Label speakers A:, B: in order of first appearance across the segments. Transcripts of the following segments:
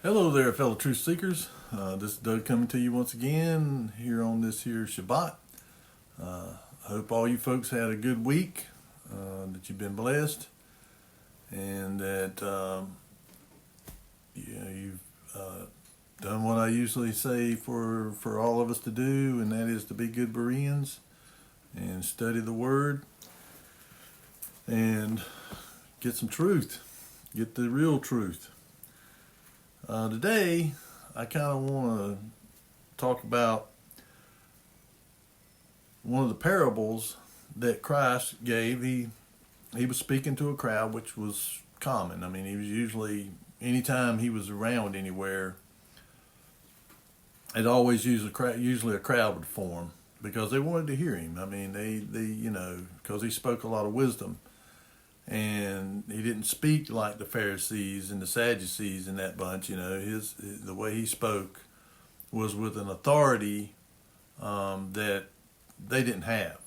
A: Hello there, fellow truth seekers. This is Doug coming to you once again here on this here Shabbat. I hope all you folks had a good week, that you've been blessed, and that you've done what I usually say for all of us to do, and that is to be good Bereans and study the Word and get some truth, get the real truth. Today, I kind of want to talk about one of the parables that Christ gave. He was speaking to a crowd, which was common. I mean, he was usually, anytime he was around anywhere, it always usually a crowd would form because they wanted to hear him. I mean, because he spoke a lot of wisdom. And he didn't speak like the Pharisees and the Sadducees and that bunch. The way he spoke was with an authority that they didn't have.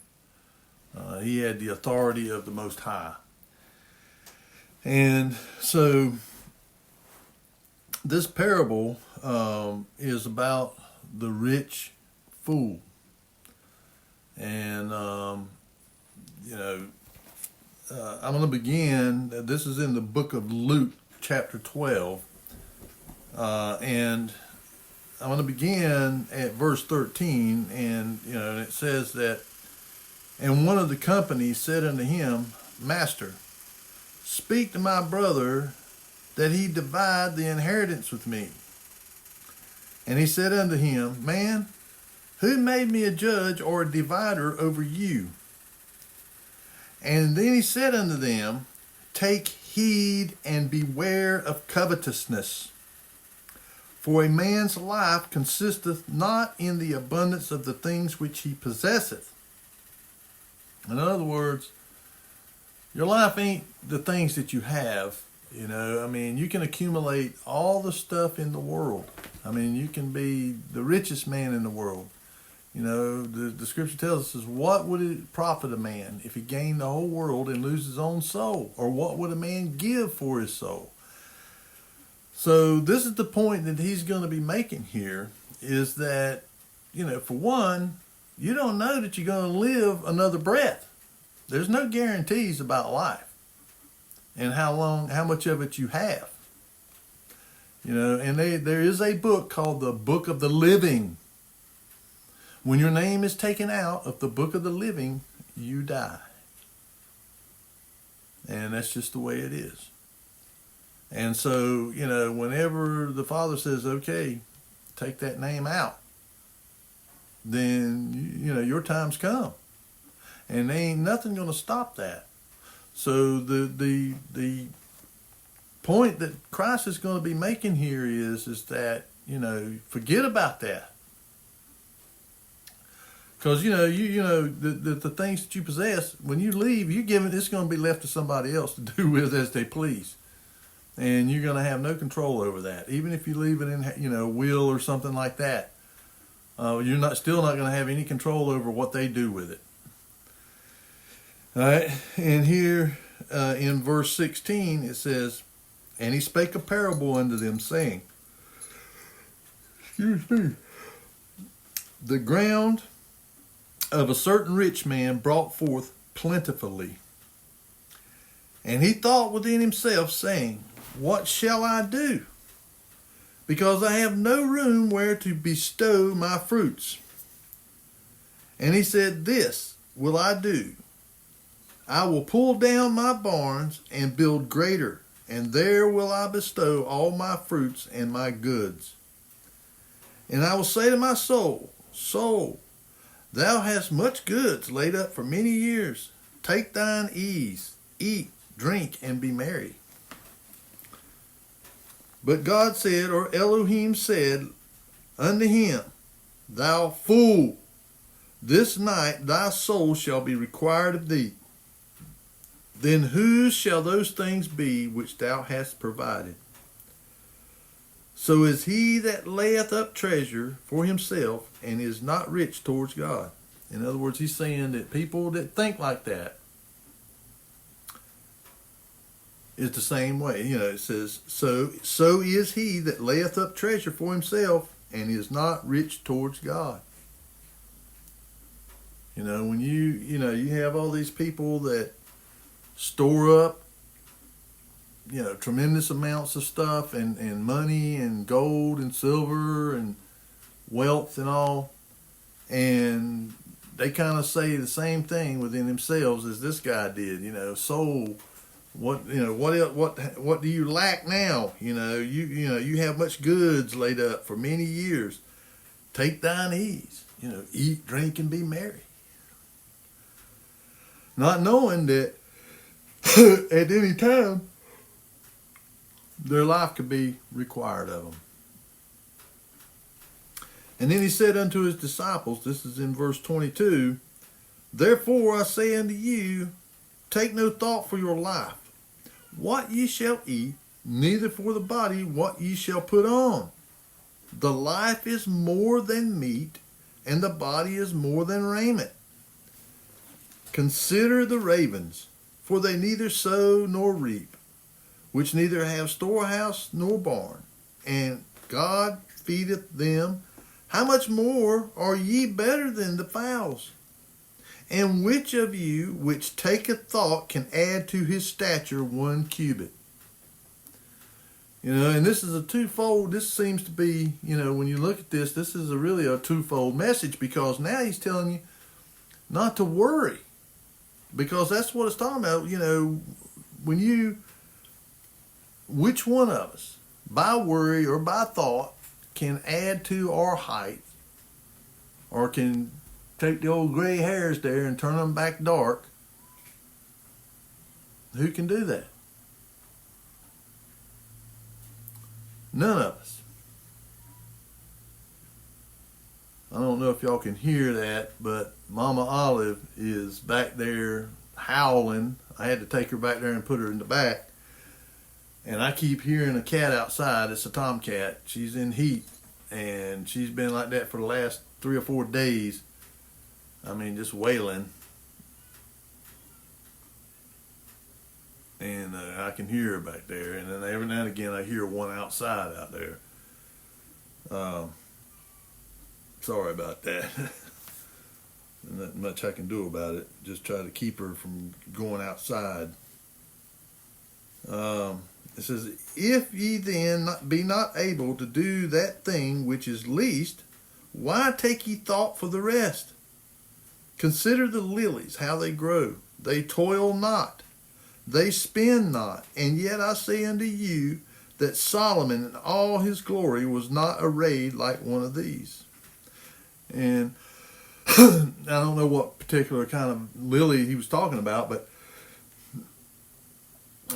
A: He had the authority of the Most High. And so this parable is about the rich fool. And, I'm going to begin. This is in the book of Luke, chapter 12. And I'm going to begin at verse 13. And it says that, "And one of the company said unto him, Master, speak to my brother that he divide the inheritance with me. And he said unto him, Man, who made me a judge or a divider over you? And then he said unto them, Take heed and beware of covetousness. For a man's life consisteth not in the abundance of the things which he possesseth." In other words, your life ain't the things that you have. You can accumulate all the stuff in the world. You can be the richest man in the world. The scripture tells us, what would it profit a man if he gained the whole world and lose his own soul? Or what would a man give for his soul? So this is the point that he's going to be making here, is that, for one, you don't know that you're going to live another breath. There's no guarantees about life and how much of it you have. And there is a book called the Book of the Living. When your name is taken out of the book of the living, you die. And that's just the way it is. And so, whenever the Father says, okay, take that name out, then, your time's come. And there ain't nothing going to stop that. So the point that Christ is going to be making here is that, forget about that. Because the things that you possess, when you leave, it's going to be left to somebody else to do with as they please, and you're going to have no control over that. Even if you leave it in a will or something like that, you're still not going to have any control over what they do with it. All right, and here in verse 16 it says, "And he spake a parable unto them, saying," excuse me, "the ground of a certain rich man brought forth plentifully. And he thought within himself, saying, What shall I do? Because I have no room where to bestow my fruits. And he said, This will I do. I will pull down my barns and build greater, and there will I bestow all my fruits and my goods. And I will say to my soul, Soul, thou hast much goods laid up for many years. Take thine ease, eat, drink, and be merry. But God said," or Elohim said unto him, Thou fool, this night thy soul shall be required of thee. Then whose shall those things be which thou hast provided? So is he that layeth up treasure for himself and is not rich towards God." In other words, he's saying that people that think like that, is the same way. You know, it says, so is he that layeth up treasure for himself and is not rich towards God. You know, when you have all these people that store up, tremendous amounts of stuff and money and gold and silver and wealth and all, and they kind of say the same thing within themselves as this guy did. Soul, what do you lack now? You have much goods laid up for many years. Take thine ease. Eat, drink, and be merry. Not knowing that at any time their life could be required of them. And then he said unto his disciples, this is in verse 22, therefore I say unto you, take no thought for your life, what ye shall eat, neither for the body what ye shall put on. The life is more than meat, and the body is more than raiment. Consider the ravens, for they neither sow nor reap, which neither have storehouse nor barn, and God feedeth them. How much more are ye better than the fowls? And which of you which taketh thought can add to his stature 1 cubit? And this is a twofold. This seems to be, when you look at this is really a twofold message, because now he's telling you not to worry. Because that's what it's talking about. Which one of us, by worry or by thought, can add to our height, or can take the old gray hairs there and turn them back dark? Who can do that? None of us. I don't know if y'all can hear that, but Mama Olive is back there howling. I had to take her back there and put her in the back. And I keep hearing a cat outside. It's a tomcat. She's in heat. And she's been like that for the last 3 or 4 days. I mean, just wailing. And I can hear her back there. And then every now and again I hear one outside out there. Sorry about that. Not much I can do about it. Just try to keep her from going outside. It says, if ye then be not able to do that thing which is least, why take ye thought for the rest? Consider the lilies, how they grow. They toil not, they spin not. And yet I say unto you that Solomon in all his glory was not arrayed like one of these. And I don't know what particular kind of lily he was talking about, but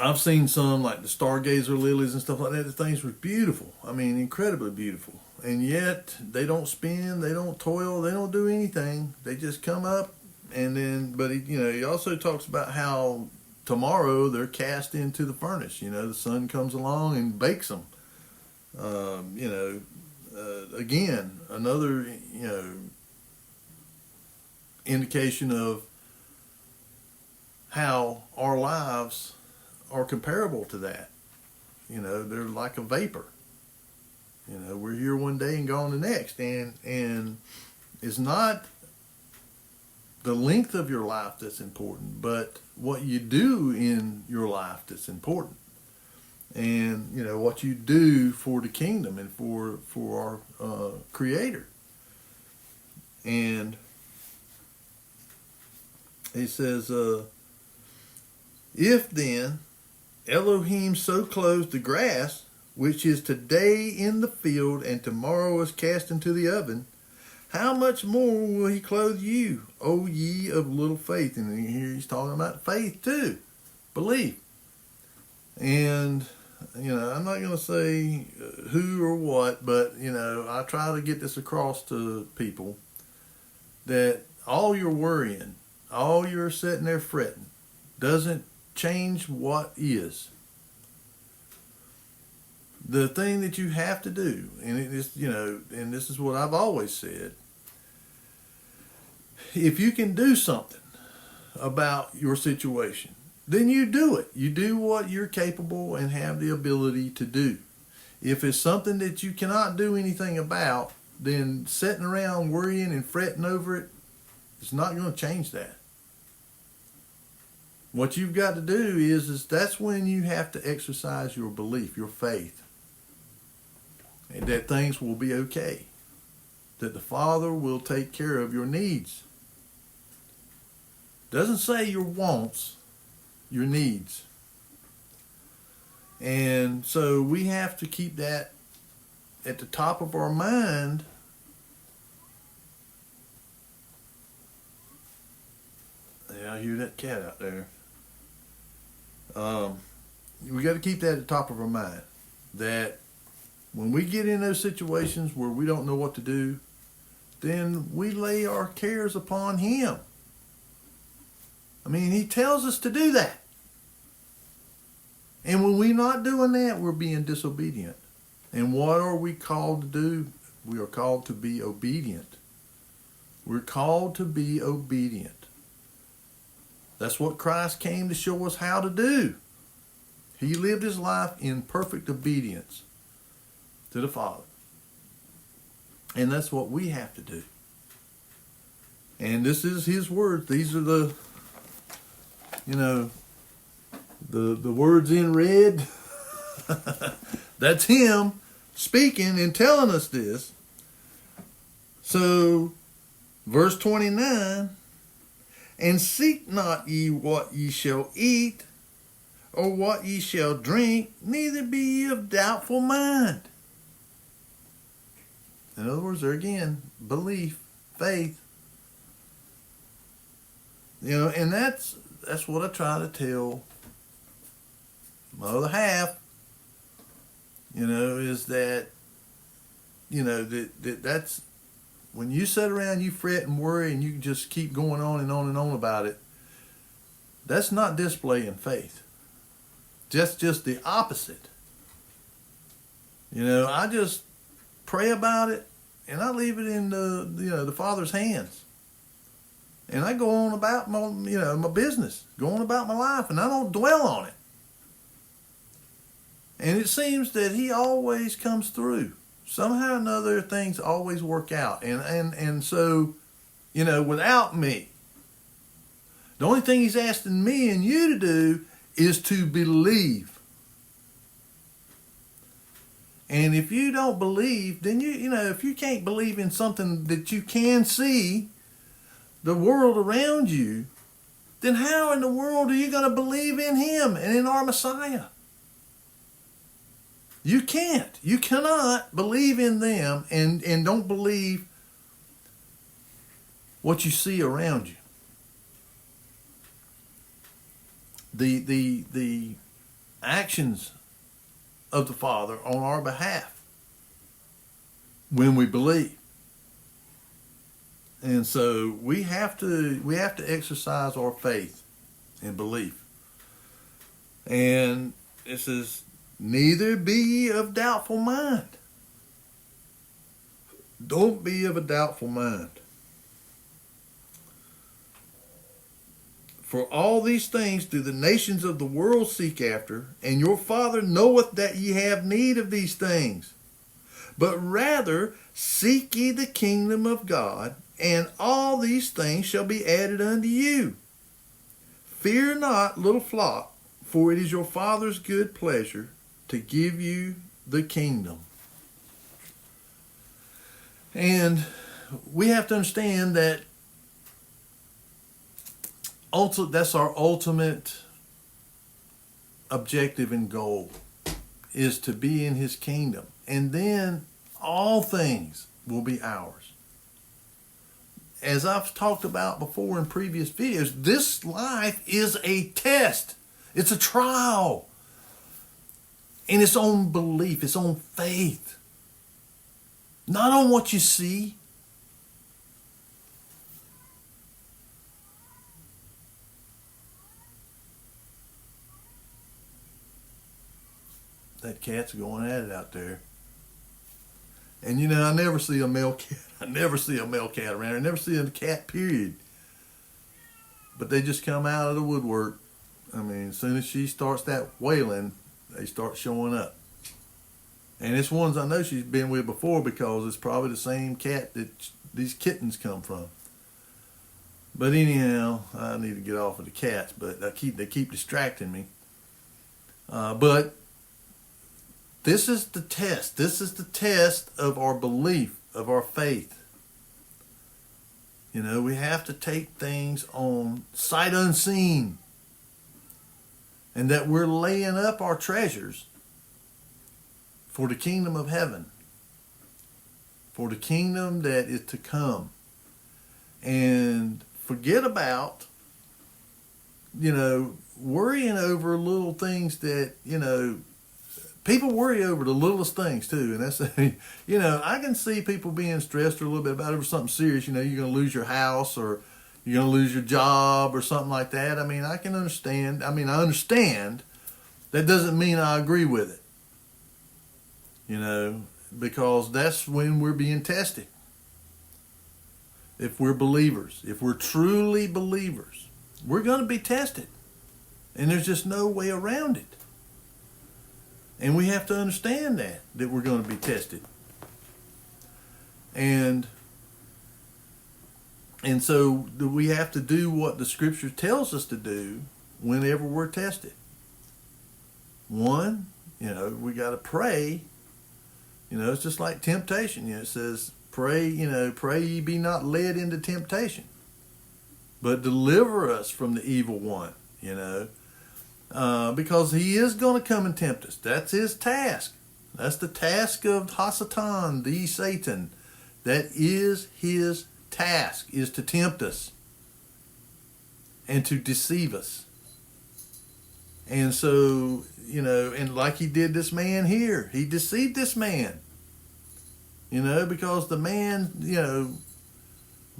A: I've seen some like the stargazer lilies and stuff like that. The things were beautiful. I mean, incredibly beautiful. And yet they don't spin, they don't toil, they don't do anything. They just come up, and then, but he also talks about how tomorrow they're cast into the furnace. The sun comes along and bakes them. Again, another, indication of how our lives are comparable to that. They're like a vapor. We're here one day and gone the next. And it's not the length of your life that's important, but what you do in your life that's important. And, what you do for the kingdom and for our Creator. And he says, if then Elohim so clothes the grass, which is today in the field and tomorrow is cast into the oven, how much more will he clothe you, O ye of little faith? And here he's talking about faith too, belief. And, I'm not going to say who or what, but, I try to get this across to people that all your worrying, all your sitting there fretting, doesn't change what is. The thing that you have to do, and it is, and this is what I've always said, if you can do something about your situation, then you do it. You do what you're capable and have the ability to do. If it's something that you cannot do anything about, then sitting around worrying and fretting over it, it's not going to change that. What you've got to do is that's when you have to exercise your belief, your faith, and that things will be okay, that the Father will take care of your needs. Doesn't say your wants, your needs. And so we have to keep that at the top of our mind. Yeah, I hear that cat out there. We got to keep that at the top of our mind, that when we get in those situations where we don't know what to do, then we lay our cares upon Him. I mean, He tells us to do that. And when we're not doing that, we're being disobedient. And what are we called to do? We are called to be obedient. We're called to be obedient. That's what Christ came to show us how to do. He lived His life in perfect obedience to the Father. And that's what we have to do. And this is His words. These are the words in red. That's Him speaking and telling us this. So, verse 29, and seek not ye what ye shall eat, or what ye shall drink, neither be ye of doubtful mind. In other words, there again, belief, faith. And that's what I try to tell my other half, is that, that's when you sit around, you fret and worry, and you just keep going on and on and on about it. That's not displaying faith. Just the opposite. I just pray about it, and I leave it in the Father's hands. And I go on about my business, go on about my life, and I don't dwell on it. And it seems that He always comes through. Somehow or another, things always work out. And so, without me, the only thing He's asking me and you to do is to believe. And if you don't believe, then if you can't believe in something that you can see, the world around you, then how in the world are you going to believe in Him and in our Messiah? You can't. You cannot believe in them and don't believe what you see around you. The actions of the Father on our behalf when we believe. And so we have to exercise our faith and belief. And it says, neither be ye of doubtful mind. Don't be of a doubtful mind. For all these things do the nations of the world seek after, and your Father knoweth that ye have need of these things. But rather seek ye the kingdom of God, and all these things shall be added unto you. Fear not, little flock, for it is your Father's good pleasure to give you the kingdom. And we have to understand that that's our ultimate objective and goal, is to be in His kingdom. And then all things will be ours. As I've talked about before in previous videos, this life is a test. It's a trial. And it's on belief. It's on faith. Not on what you see. That cat's going at it out there. And I never see a male cat. I never see a male cat around. I never see a cat, period. But they just come out of the woodwork I mean, as soon as she starts that wailing, they start showing up. And it's ones I know she's been with before because it's probably the same cat that these kittens come from. But anyhow, I need to get off of the cats, but they keep distracting me. But this is the test. This is the test of our belief, of our faith. You know, we have to take things on sight unseen. And that we're laying up our treasures for the kingdom of heaven. For the kingdom that is to come. And forget about, you know, worrying over little things that, you know, people worry over the littlest things too. And that's, you know, I can see people being stressed a little bit about over something serious. You know, you're going to lose your house or you're going to lose your job or something like that. I mean, I can understand. I understand. That doesn't mean I agree with it. You know, because that's when we're being tested. If we're believers, if we're truly believers, we're going to be tested. And there's just no way around it. And we have to understand that we're going to be tested. And so we have to do what the scripture tells us to do whenever we're tested. One, you know, we got to pray. You know, it's just like temptation. You know, it says, pray ye be not led into temptation, but deliver us from the evil one, you know, because he is going to come and tempt us. That's his task. That's the task of Hasatan, the Satan. That is his task, is to tempt us and to deceive us. And so, you know, and like he did this man here, he deceived this man, you know, because the man, you know,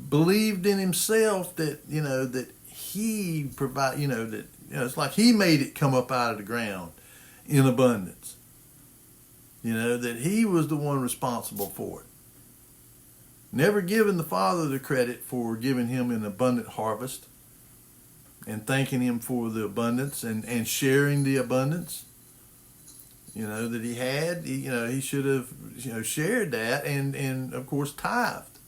A: believed in himself that, you know, that he provide, you know, that, you know, it's like he made it come up out of the ground in abundance, you know, that he was the one responsible for it. Never giving the Father the credit for giving him an abundant harvest and thanking him for the abundance and sharing the abundance, you know, that he had. You know, he should have, you know, shared that and of course tithed.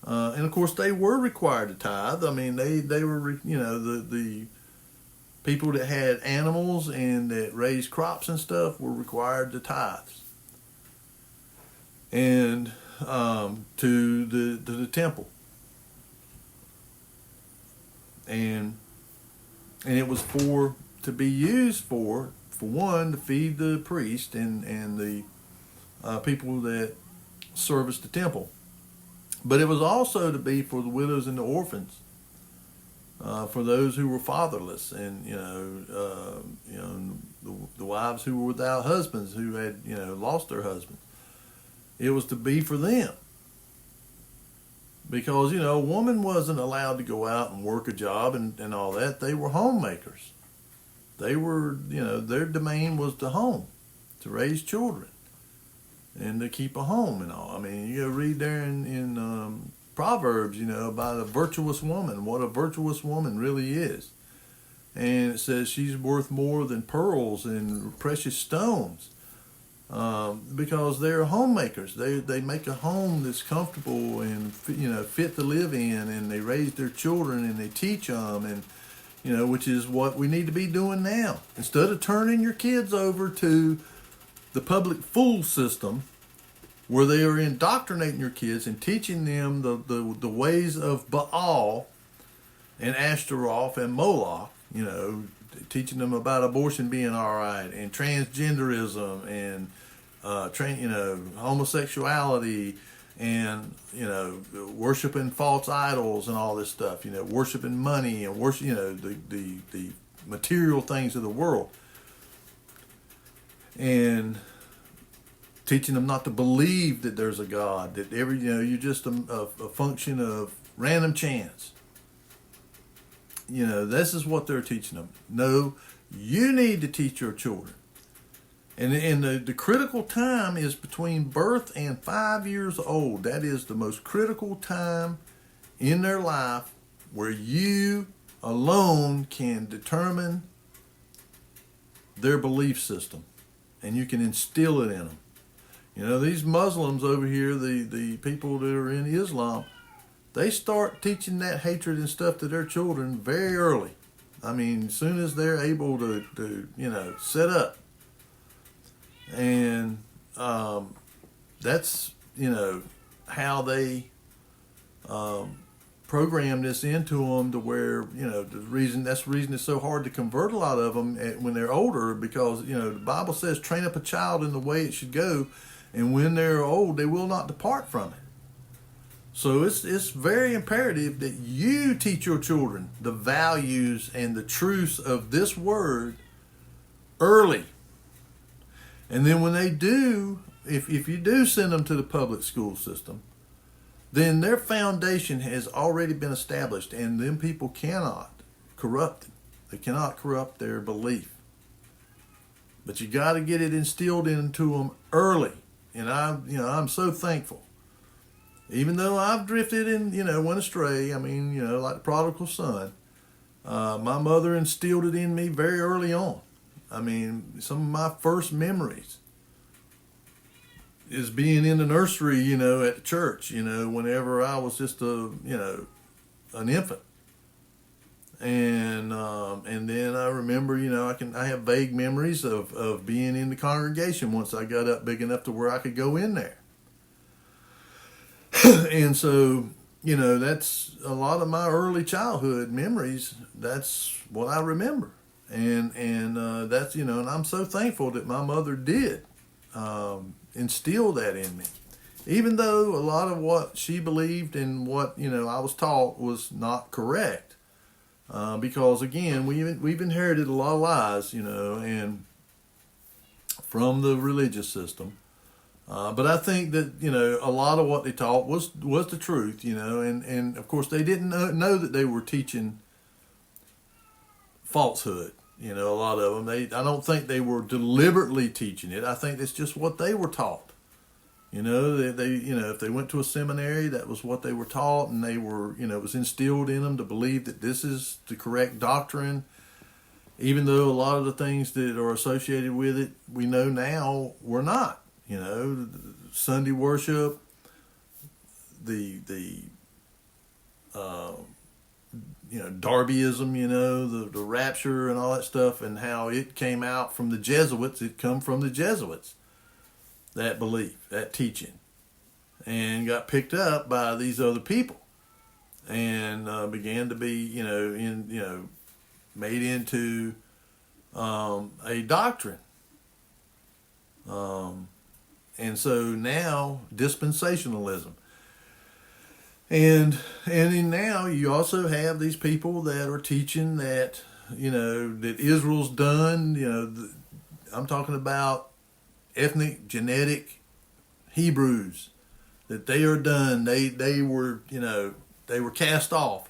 A: And of course they were required to tithe. I mean, they were, you know, the people that had animals and that raised crops and stuff were required to tithe. And to the temple. And it was to be used for one, to feed the priest and the people that serviced the temple. But it was also to be for the widows and the orphans, for those who were fatherless, and the wives who were without husbands, who had, you know, lost their husbands. It was to be for them. Because, you know, a woman wasn't allowed to go out and work a job and all that. They were homemakers. They were, you know, their domain was the home, to raise children and to keep a home and all. I mean, you go read there in Proverbs, you know, about a virtuous woman, what a virtuous woman really is. And it says she's worth more than pearls and precious stones. Because they're homemakers. They make a home that's comfortable and, you know, fit to live in, and they raise their children and they teach them, and, you know, which is what we need to be doing now. Instead of turning your kids over to the public fool system, where they are indoctrinating your kids and teaching them the ways of Baal and Ashtaroth and Moloch, you know, teaching them about abortion being all right, and transgenderism, and homosexuality, and, you know, worshiping false idols and all this stuff, you know, worshiping money and worship, you know, the material things of the world, and teaching them not to believe that there's a God, that you're just a function of random chance. You know, this is what they're teaching them. No, you need to teach your children. And the critical time is between birth and 5 years old. That is the most critical time in their life where you alone can determine their belief system, and you can instill it in them. You know, these Muslims over here, the people that are in Islam, they start teaching that hatred and stuff to their children very early. I mean, as soon as they're able to set up. And that's, how they program this into them, to where, that's the reason it's so hard to convert a lot of them when they're older, because, the Bible says, train up a child in the way it should go, and when they're old, they will not depart from it. So it's very imperative that you teach your children the values and the truths of this word early. And then when they do, if you do send them to the public school system, then their foundation has already been established, and them people cannot corrupt it. They cannot corrupt their belief. But you got to get it instilled into them early. And I'm so thankful. Even though I've drifted and, went astray, like the prodigal son, my mother instilled it in me very early on. Some of my first memories is being in the nursery, at the church, whenever I was just an infant. And then I remember, I have vague memories of being in the congregation once I got up big enough to where I could go in there. And so, that's a lot of my early childhood memories. That's what I remember. And that's, and I'm so thankful that my mother did instill that in me. Even though a lot of what she believed and what, I was taught was not correct. Because again, we've inherited a lot of lies, and from the religious system. But I think that, a lot of what they taught was the truth, and of course they didn't know that they were teaching falsehood. A lot of them, I don't think they were deliberately teaching it. I think it's just what they were taught. They if they went to a seminary, that was what they were taught, and they were, it was instilled in them to believe that this is the correct doctrine, even though a lot of the things that are associated with it, we know now were not. Sunday worship, the Darbyism, the rapture and all that stuff, and how it came out from the Jesuits. It come from the Jesuits, that belief, that teaching, and got picked up by these other people, and began to be, made into a doctrine. And so now dispensationalism. And now you also have these people that are teaching that, that Israel's done, I'm talking about ethnic, genetic Hebrews, that they are done. They were, they were cast off.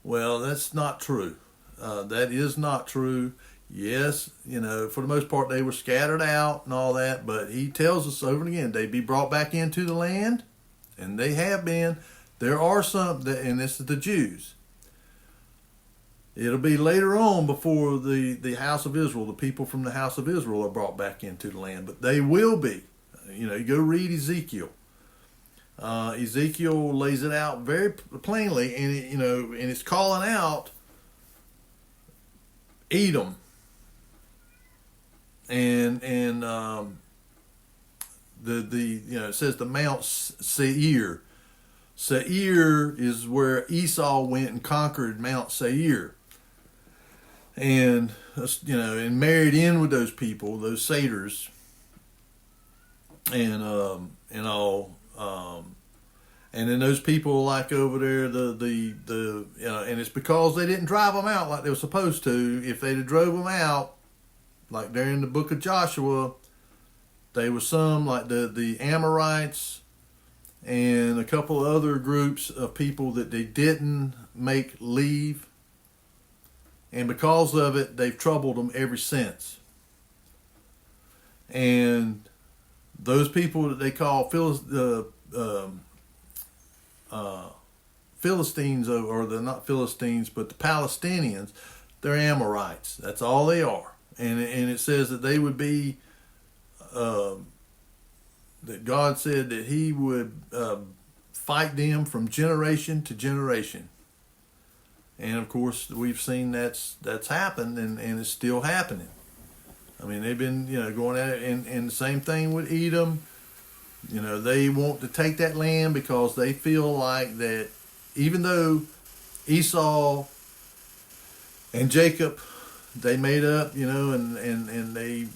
A: Well, that's not true. That is not true. Yes, for the most part, they were scattered out and all that, but he tells us over and again, they'd be brought back into the land, and they have been. There are some, and this is the Jews. It'll be later on before the house of Israel, the people from the house of Israel are brought back into the land, but they will be. You go read Ezekiel. Ezekiel lays it out very plainly, and and it's calling out Edom. And it says the Mount Seir. Seir is where Esau went and conquered Mount Seir, and and married in with those people, those satyrs, and all. And then those people, like over there, and it's because they didn't drive them out like they were supposed to. If they'd have drove them out, like there in the book of Joshua, they were some like the Amorites and a couple of other groups of people that they didn't make leave. And because of it, they've troubled them ever since. And those people that they call Philistines, or they're not Philistines, but the Palestinians, they're Amorites. That's all they are. and it says that they would be, that God said that He would fight them from generation to generation. And of course, we've seen that's happened, and it's still happening. I mean, they've been, going at it, and the same thing with Edom. They want to take that land because they feel like that even though Esau and Jacob, they made up, and they,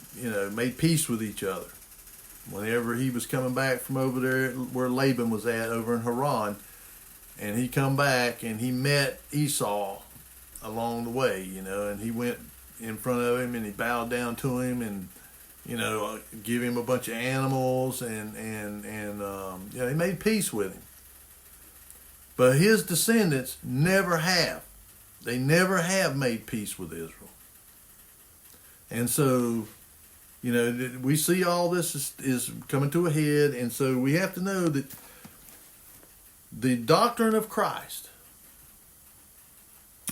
A: made peace with each other. Whenever he was coming back from over there where Laban was at over in Haran, and he come back and he met Esau along the way, and he went in front of him and he bowed down to him and, give him a bunch of animals and he made peace with him. But his descendants never have. They never have made peace with Israel. And so, we see all this is coming to a head, and so we have to know that the doctrine of Christ,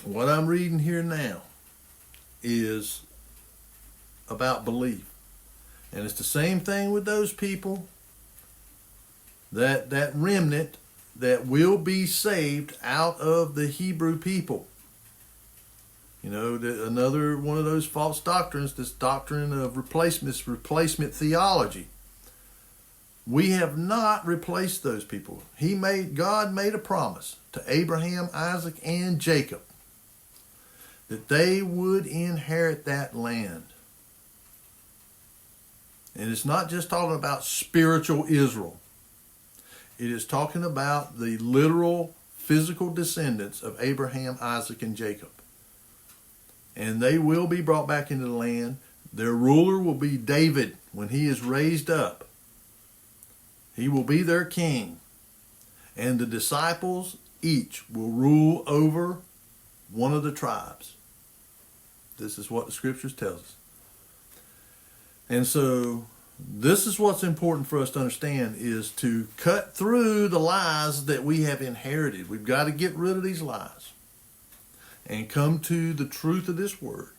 A: what I'm reading here now, is about belief. And it's the same thing with those people, that remnant that will be saved out of the Hebrew people. Another one of those false doctrines, this doctrine of replacement theology. We have not replaced those people. God made a promise to Abraham, Isaac, and Jacob that they would inherit that land. And it's not just talking about spiritual Israel. It is talking about the literal, physical descendants of Abraham, Isaac, and Jacob. And they will be brought back into the land. Their ruler will be David when he is raised up. He will be their king. And the disciples each will rule over one of the tribes. This is what the scriptures tells us. And so this is what's important for us to understand, is to cut through the lies that we have inherited. We've got to get rid of these lies and come to the truth of this word.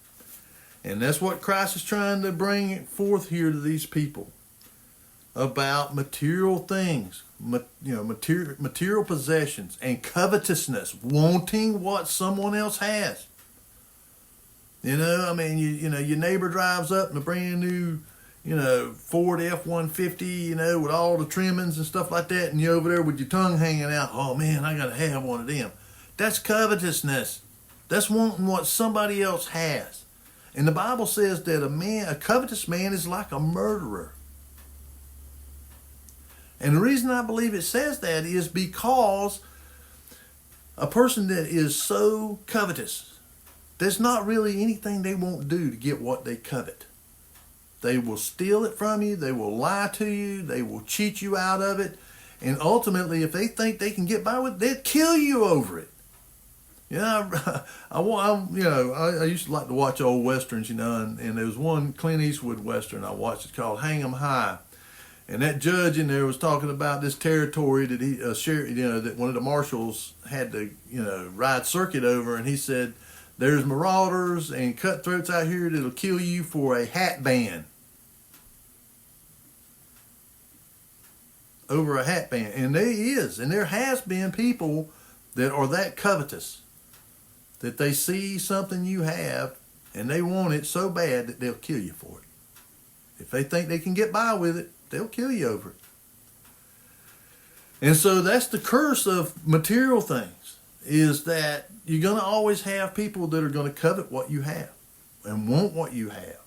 A: And that's what Christ is trying to bring forth here to these people, about material things, material possessions, and covetousness, wanting what someone else has. Your neighbor drives up in a brand new, Ford F-150, with all the trimmings and stuff like that, and you're over there with your tongue hanging out. Oh man, I gotta have one of them. That's covetousness. That's wanting what somebody else has. And the Bible says that a covetous man is like a murderer. And the reason I believe it says that is because a person that is so covetous, there's not really anything they won't do to get what they covet. They will steal it from you. They will lie to you. They will cheat you out of it. And ultimately, if they think they can get by with it, they'll kill you over it. I used to like to watch old westerns, and there was one Clint Eastwood western I watched. It's called Hang 'em High. And that judge in there was talking about this territory that he that one of the marshals had to, ride circuit over, and he said, there's marauders and cutthroats out here that'll kill you for a hat band. Over a hat band. And there has been people that are that covetous, that they see something you have and they want it so bad that they'll kill you for it. If they think they can get by with it, they'll kill you over it. And so that's the curse of material things, is that you're going to always have people that are going to covet what you have and want what you have.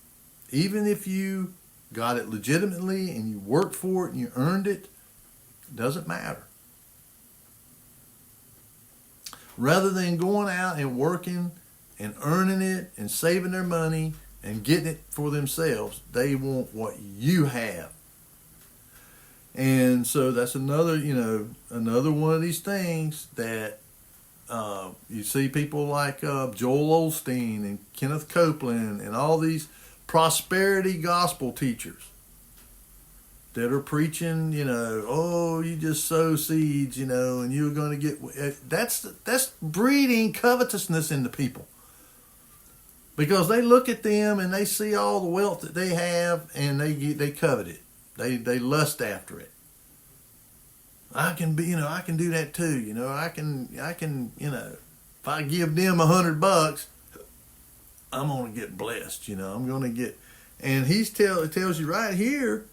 A: Even if you got it legitimately and you worked for it and you earned it, doesn't matter. Rather than going out and working and earning it and saving their money and getting it for themselves, they want what you have. And so that's another one of these things that you see people like Joel Osteen and Kenneth Copeland and all these prosperity gospel teachers that are preaching, you just sow seeds, and you're going to get. That's breeding covetousness into people. because they look at them and they see all the wealth that they have, and they covet it. They lust after it. I can be, I can do that too. I can, if I give them $100, I'm gonna get blessed. I'm gonna get, and it tells you right here,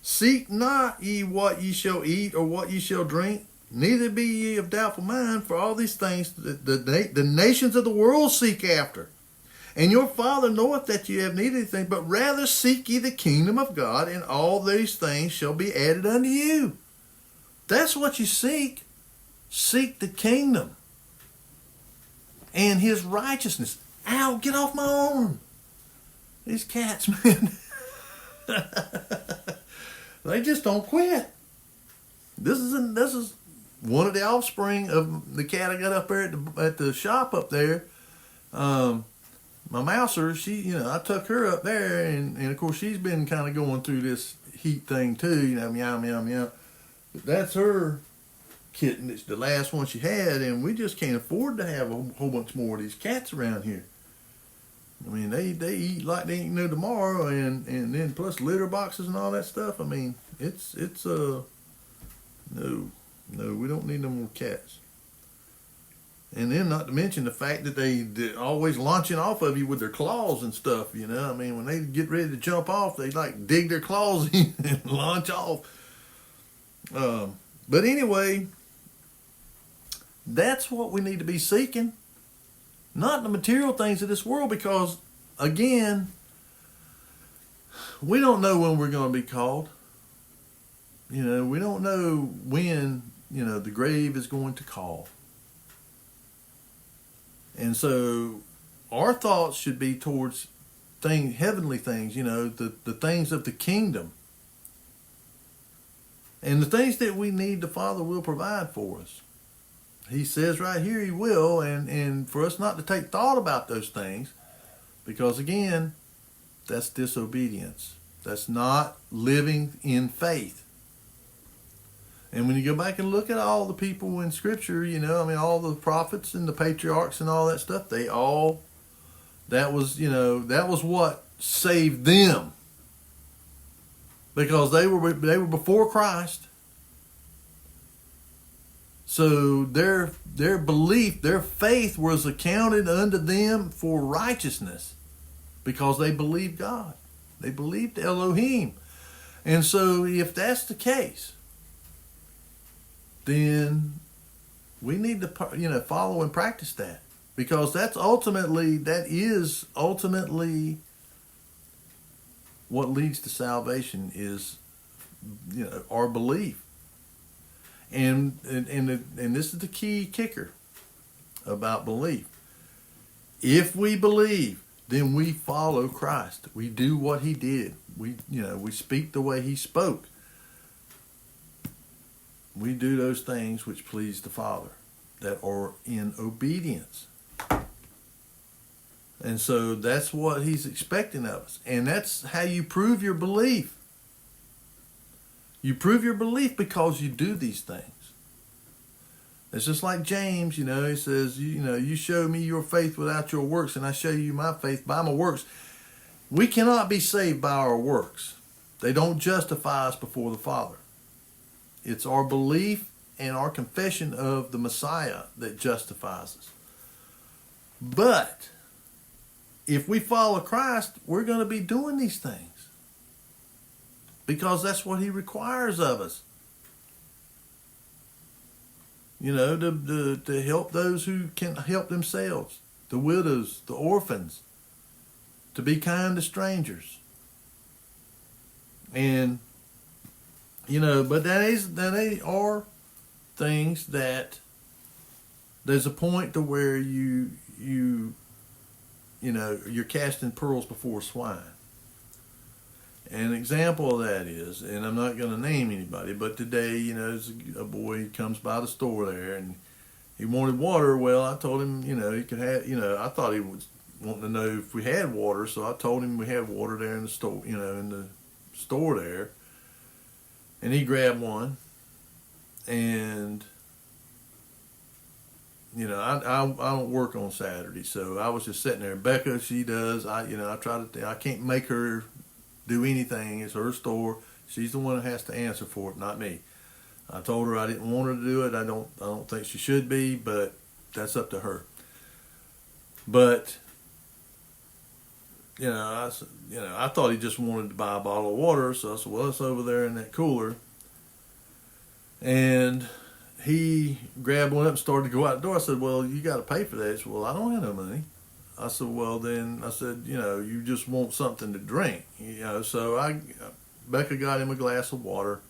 A: seek not ye what ye shall eat or what ye shall drink, neither be ye of doubtful mind, for all these things the nations of the world seek after. And your Father knoweth that ye have need of anything, but rather seek ye the kingdom of God, and all these things shall be added unto you. That's what you seek. Seek the kingdom and his righteousness. Ow, get off my arm. These cats, man. They just don't quit. This is one of the offspring of the cat I got up there at the shop up there. My mouser, I took her up there, and of course she's been kind of going through this heat thing too, meow, meow, meow. But that's her kitten. It's the last one she had, and we just can't afford to have a whole bunch more of these cats around here. I mean, they eat like they ain't no tomorrow, and then plus litter boxes and all that stuff. I mean, it's no, we don't need no more cats. And then not to mention the fact that they're always launching off of you with their claws and stuff, I mean, when they get ready to jump off, they like dig their claws in and launch off. But anyway, that's what we need to be seeking. Not the material things of this world, because, again, we don't know when we're going to be called. We don't know when, the grave is going to call. And so our thoughts should be towards heavenly things, the things of the kingdom. And the things that we need, the Father will provide for us. He says right here he will, and for us not to take thought about those things, because again, that's disobedience. That's not living in faith. And when you go back and look at all the people in Scripture, all the prophets and the patriarchs and all that stuff, that was what saved them. Because they were before Christ. So their belief, their faith was accounted unto them for righteousness, because they believed God. They believed Elohim. And so if that's the case, then we need to follow and practice that, because that is ultimately what leads to salvation, is our belief. And this is the key kicker about belief. If we believe, then we follow Christ. We do what he did. We speak the way he spoke. We do those things which please the Father, that are in obedience. And so that's what he's expecting of us. And that's how you prove your belief. You prove your belief because you do these things. It's just like James, he says, you show me your faith without your works, and I show you my faith by my works. We cannot be saved by our works. They don't justify us before the Father. It's our belief and our confession of the Messiah that justifies us. But if we follow Christ, we're going to be doing these things, because that's what he requires of us. To help those who can't help themselves, the widows, the orphans, to be kind to strangers. And, but they are things that there's a point to where you're casting pearls before swine. An example of that is, and I'm not going to name anybody, but today, there's a boy comes by the store there, and he wanted water. Well, I told him, he could have, I thought he was wanting to know if we had water, so I told him we had water there in the store, in the store there. And he grabbed one, and I don't work on Saturday, so I was just sitting there. Becca, she does. I try to. I can't make her do anything. It's her store. She's the one that has to answer for it, not me. I told her I didn't want her to do it. I don't think she should be, but that's up to her. But I thought he just wanted to buy a bottle of water, so I said, well, it's over there in that cooler. And he grabbed one up and started to go out the door. I said, well, you got to pay for that. He said, well, I don't have no money. I said, well, then, I said, you just want something to drink. So Becca got him a glass of water.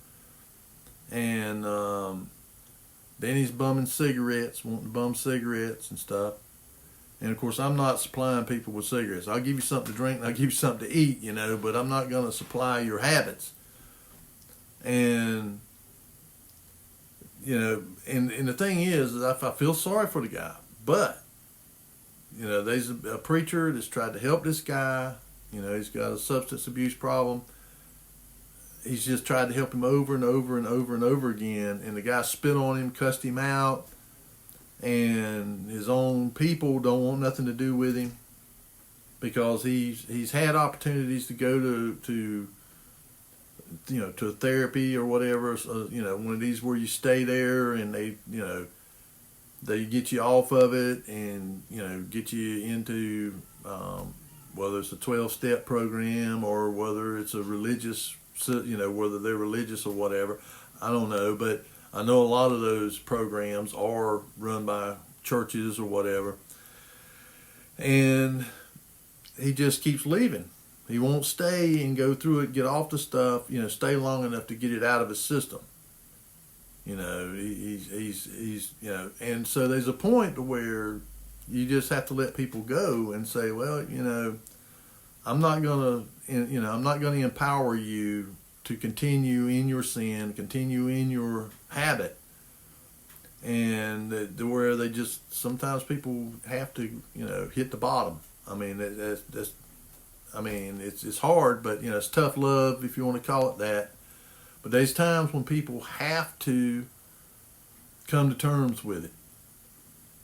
A: And then he's bumming cigarettes, wanting to bum cigarettes and stuff. And of course, I'm not supplying people with cigarettes. I'll give you something to drink and I'll give you something to eat, but I'm not going to supply your habits. And, and the thing is I feel sorry for the guy. But, there's a preacher that's tried to help this guy. He's got a substance abuse problem. He's just tried to help him over and over and over and over again. And the guy spit on him, cussed him out. And his own people don't want nothing to do with him because he's had opportunities to go to a therapy or whatever. So, one of these where you stay there and they get you off of it and get you into whether it's a 12-step program or whether it's a religious, whether they're religious or whatever. I don't know, but I know a lot of those programs are run by churches or whatever. And he just keeps leaving. He won't stay and go through it, get off the stuff, stay long enough to get it out of his system. He's and so there's a point where you just have to let people go and say, well, I'm not going to empower you to continue in your sin, continue in your habit, and where they just sometimes people have to hit the bottom. I mean it's hard, but it's tough love if you want to call it that. But there's times when people have to come to terms with it,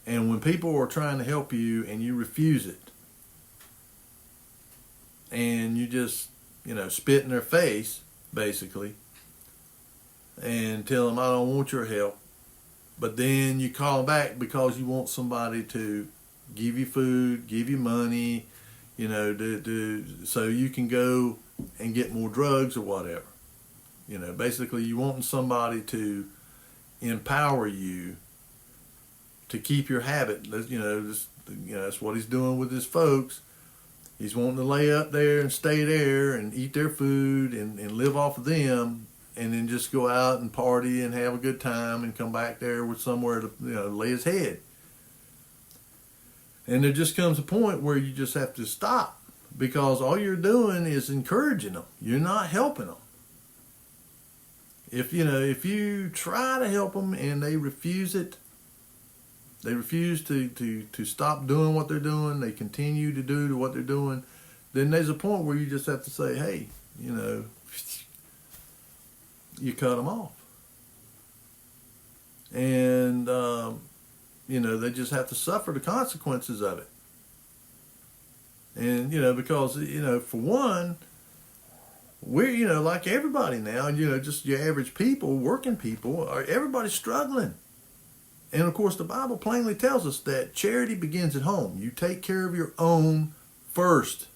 A: and when people are trying to help you and you refuse it, and you just spit in their face basically and tell them I don't want your help, but then you call them back because you want somebody to give you food, give you money, so you can go and get more drugs or whatever. Basically you wanting somebody to empower you to keep your habit. That's what he's doing with his folks. He's wanting to lay up there and stay there and eat their food and live off of them, and then just go out and party and have a good time and come back there with somewhere to lay his head. And there just comes a point where you just have to stop, because all you're doing is encouraging them. You're not helping them. If you try to help them and they refuse it, they refuse to stop doing what they're doing, they continue to do what they're doing, then there's a point where you just have to say, hey, you cut them off. And, they just have to suffer the consequences of it. And, because, for one, we're, like everybody now, just your average people, working people, everybody's struggling. And of course, the Bible plainly tells us that charity begins at home. You take care of your own first.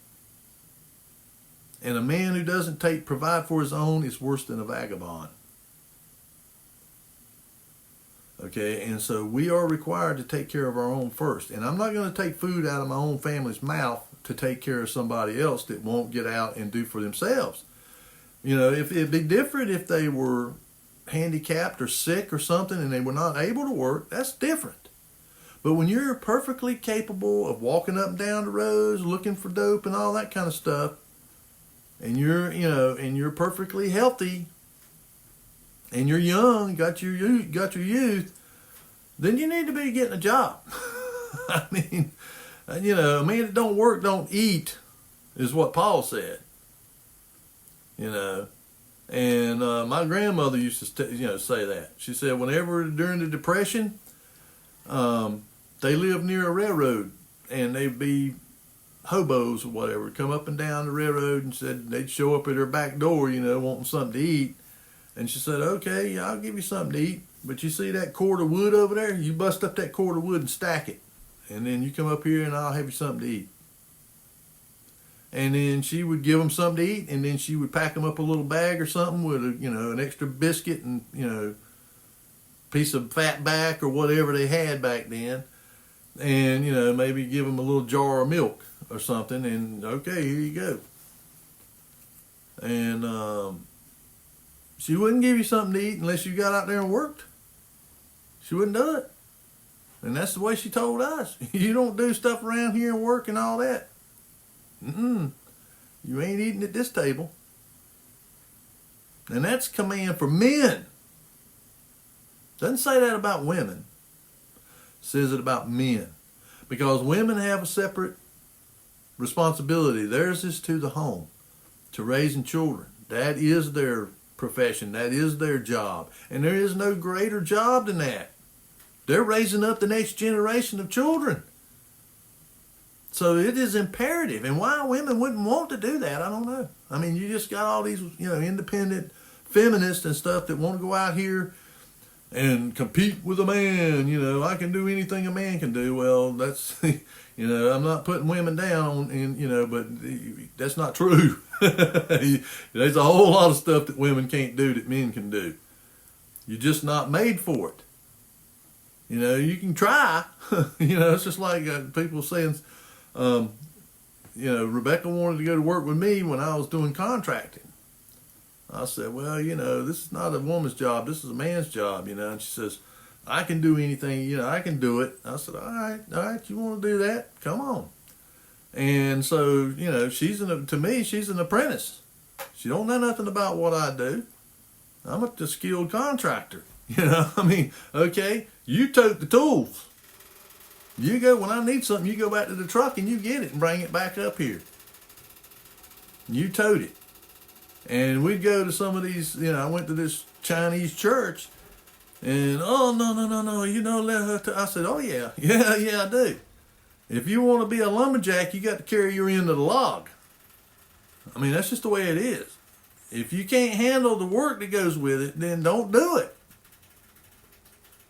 A: And a man who doesn't provide for his own is worse than a vagabond. Okay, and so we are required to take care of our own first. And I'm not going to take food out of my own family's mouth to take care of somebody else that won't get out and do for themselves. If it'd be different if they were handicapped or sick or something and they were not able to work, that's different. But when you're perfectly capable of walking up and down the roads, looking for dope and all that kind of stuff, and you're perfectly healthy, and you're young, got your youth, then you need to be getting a job. I mean, a man that don't work don't eat, is what Paul said. And my grandmother used to say that. She said whenever during the Depression, they live near a railroad, and they'd be hobos or whatever, come up and down the railroad, and said they'd show up at her back door, wanting something to eat. And she said, okay, yeah, I'll give you something to eat. But you see that cord of wood over there? You bust up that cord of wood and stack it. And then you come up here and I'll have you something to eat. And then she would give them something to eat, and then she would pack them up a little bag or something with an extra biscuit and, piece of fat back or whatever they had back then. And, maybe give them a little jar of milk or something, and okay, here you go. And she wouldn't give you something to eat unless you got out there and worked. She wouldn't do it. And that's the way she told us. You don't do stuff around here and work and all that. You ain't eating at this table. And that's command for men. Doesn't say that about women. It says it about men. Because women have a separate responsibility. Theirs is to the home, to raising children. That is their profession. That is their job. And there is no greater job than that. They're raising up the next generation of children. So it is imperative. And why women wouldn't want to do that, I don't know. I mean, you just got all these, independent feminists and stuff that want to go out here and compete with a man. I can do anything a man can do. Well, that's, I'm not putting women down, but that's not true. There's a whole lot of stuff that women can't do that men can do. You're just not made for it. You can try. It's just like people saying, Rebecca wanted to go to work with me when I was doing contracting. I said, well, this is not a woman's job. This is a man's job, And she says, I can do anything, I can do it. I said, all right, you want to do that? Come on. And so, to me, she's an apprentice. She don't know nothing about what I do. I'm a skilled contractor. Okay, you tote the tools. You go, when I need something, you go back to the truck and you get it and bring it back up here. You tote it. And we'd go to some of these, I went to this Chinese church, and, oh, no, let her, I said, oh, yeah, I do. If you want to be a lumberjack, you got to carry your end of the log. I mean, that's just the way it is. If you can't handle the work that goes with it, then don't do it.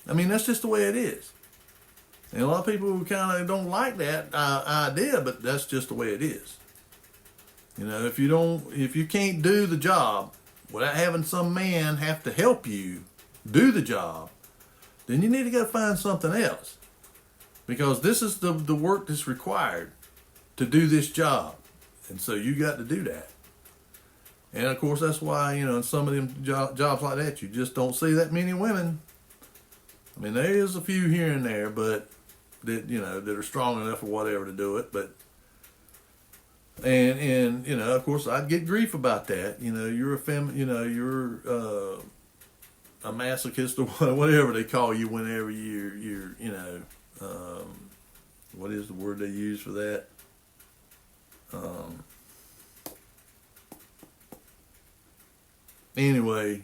A: I mean, that's just the way it is. And a lot of people kind of don't like that idea, but that's just the way it is. If you can't do the job without having some man have to help you do the job, then you need to go find something else. Because this is the work that's required to do this job. And so you got to do that. And of course, that's why, in some of them jobs like that, you just don't see that many women. I mean, there is a few here and there, but that, that are strong enough or whatever to do it. But, and of course, I'd get grief about that. You're you're a masochist or whatever they call you whenever you're what is the word they use for that? Anyway,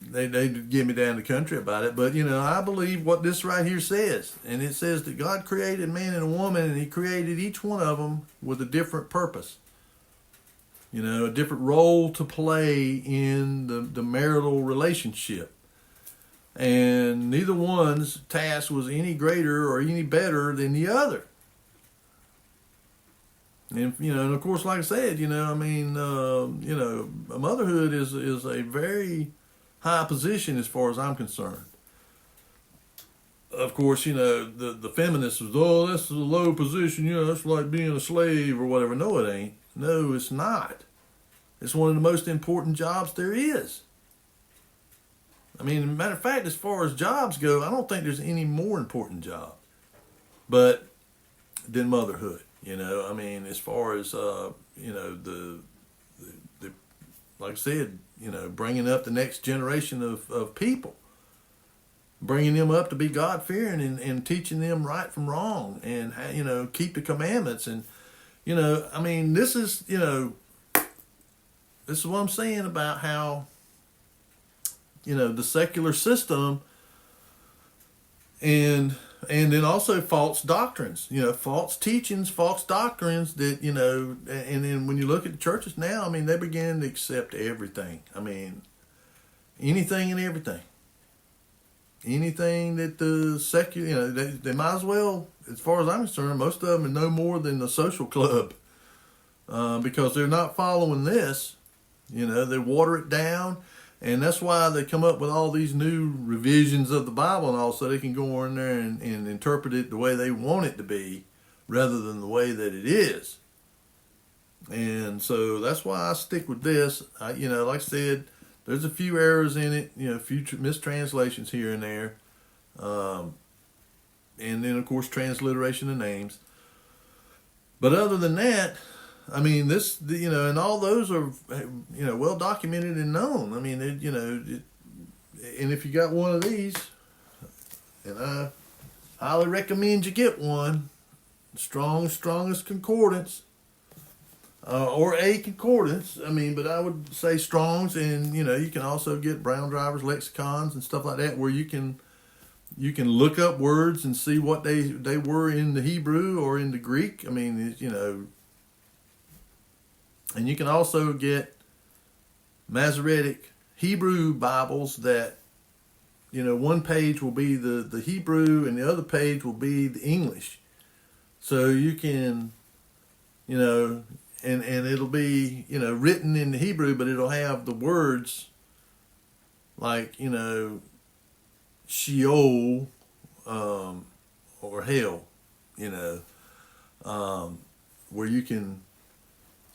A: they get me down the country about it, but I believe what this right here says, and it says that God created man and a woman, and He created each one of them with a different purpose, a different role to play in the marital relationship, and neither one's task was any greater or any better than the other. And and of course, like I said, motherhood is a very high position as far as I'm concerned. Of course, the feminists was, oh, this is a low position, it's like being a slave or whatever. No, it ain't. No, it's not. It's one of the most important jobs there is. I mean, matter of fact, as far as jobs go, I don't think there's any more important job than motherhood. I mean, as far as, the like I said, bringing up the next generation of people, bringing them up to be God-fearing and teaching them right from wrong and, keep the commandments. And, I mean, this is what I'm saying about how, the secular system and and then also false doctrines, false teachings, false doctrines that, and then when you look at the churches now, I mean, they begin to accept everything. I mean, anything and everything. Anything that the secular, they might as well, as far as I'm concerned, most of them are no more than the social club, because they're not following this. They water it down. And that's why they come up with all these new revisions of the Bible and all, so they can go in there and interpret it the way they want it to be rather than the way that it is. And so that's why I stick with this. Like I said, there's a few errors in it, a few mistranslations here and there. And then, of course, transliteration of names. But other than that, I mean, and all those are, well documented and known. I mean, and if you got one of these, and I highly recommend you get one, strongest concordance, or a concordance. I mean, but I would say Strong's, and you can also get Brown Driver's lexicons and stuff like that, where you can look up words and see what they were in the Hebrew or in the Greek. I mean, and you can also get Masoretic Hebrew Bibles that, one page will be the Hebrew and the other page will be the English. So you can, and it'll be, written in the Hebrew, but it'll have the words like, Sheol, or hell, where you can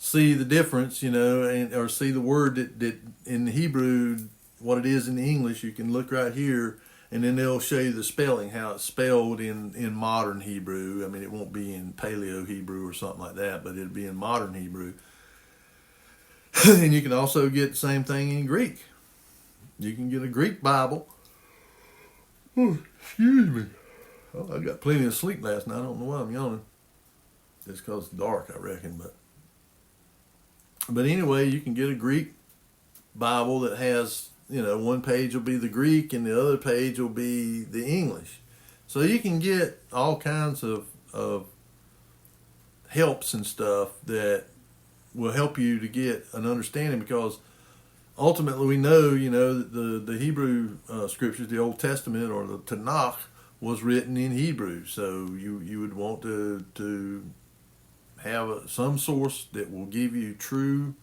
A: see the difference, or see the word that in the Hebrew, what it is in the English. You can look right here, and then they'll show you the spelling, how it's spelled in modern Hebrew. I mean, it won't be in Paleo Hebrew or something like that, but it'll be in modern Hebrew. And you can also get the same thing in Greek. You can get a Greek Bible. Oh, excuse me. Oh, I got plenty of sleep last night. I don't know why I'm yawning. It's because it's dark, I reckon, But anyway, you can get a Greek Bible that has, one page will be the Greek and the other page will be the English. So you can get all kinds of helps and stuff that will help you to get an understanding, because ultimately we know, that the Hebrew scriptures, the Old Testament or the Tanakh, was written in Hebrew. So you would want to have some source that will give you true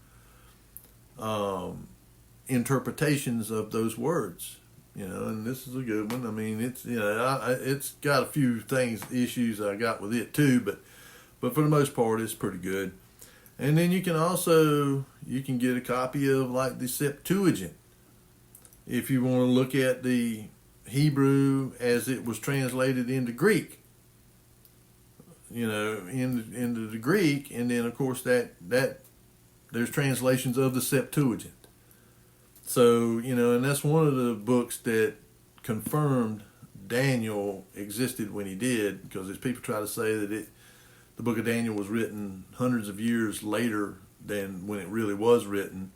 A: interpretations of those words, and this is a good one. I mean, it's it's got a few issues I got with it too, but for the most part, it's pretty good. And then you can get a copy of like the Septuagint if you want to look at the Hebrew as it was translated into Greek. Into the Greek, and then of course that there's translations of the Septuagint. So, and that's one of the books that confirmed Daniel existed when he did, because as people try to say that the book of Daniel was written hundreds of years later than when it really was written,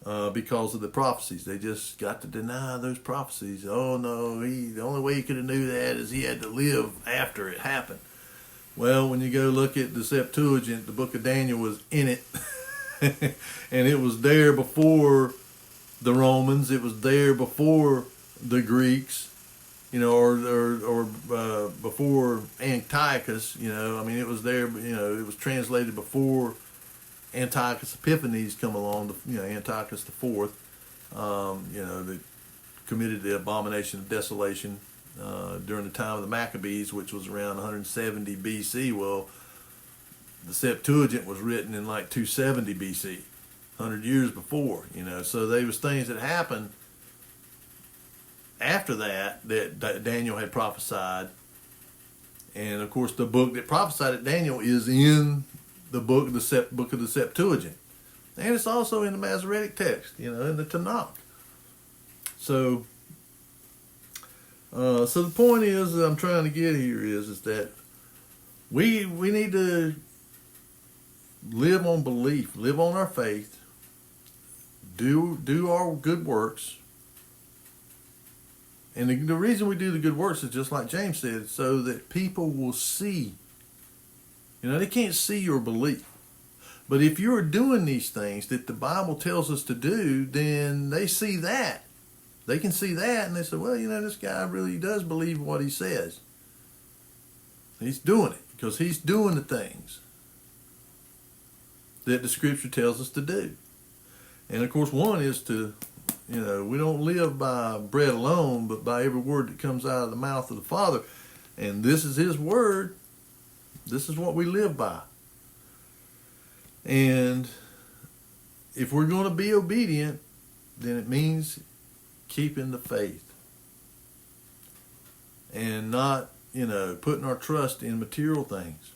A: because of the prophecies. They just got to deny those prophecies. Oh no, the only way he could have knew that is he had to live after it happened. Well, when you go look at the Septuagint, the book of Daniel was in it. And it was there before the Romans. It was there before the Greeks, or before Antiochus. I mean, it was there. It was translated before Antiochus Epiphanes come along. Antiochus IV. That committed the abomination of desolation during the time of the Maccabees, which was around 170 BC. Well, the Septuagint was written in like 270 BC, 100 years before, So there was things that happened after that Daniel had prophesied. And of course, the book that prophesied at Daniel is in the book of the Septuagint. And it's also in the Masoretic text, in the Tanakh. So the point is that I'm trying to get here is that we need to live on belief, live on our faith, do our good works, And the reason we do the good works is just like James said, so that people will see. You know, they can't see your belief. But if you're doing these things that the Bible tells us to do, then they see that. They can see that and they say, well, you know, this guy really does believe what he says. He's doing it because he's doing the things that the Scripture tells us to do. And of course, one is to, you know, we don't live by bread alone, but by every word that comes out of the mouth of the Father. And this is His word. This is what we live by. And if we're going to be obedient, then it means keeping the faith and not, you know, putting our trust in material things,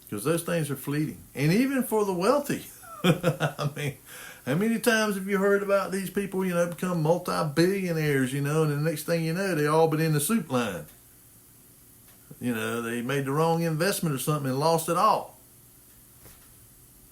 A: because those things are fleeting. And even for the wealthy, I mean, how many times have you heard about these people, you know, become multi-billionaires, you know, and the next thing you know, they all been in the soup line. You know, they made the wrong investment or something and lost it all.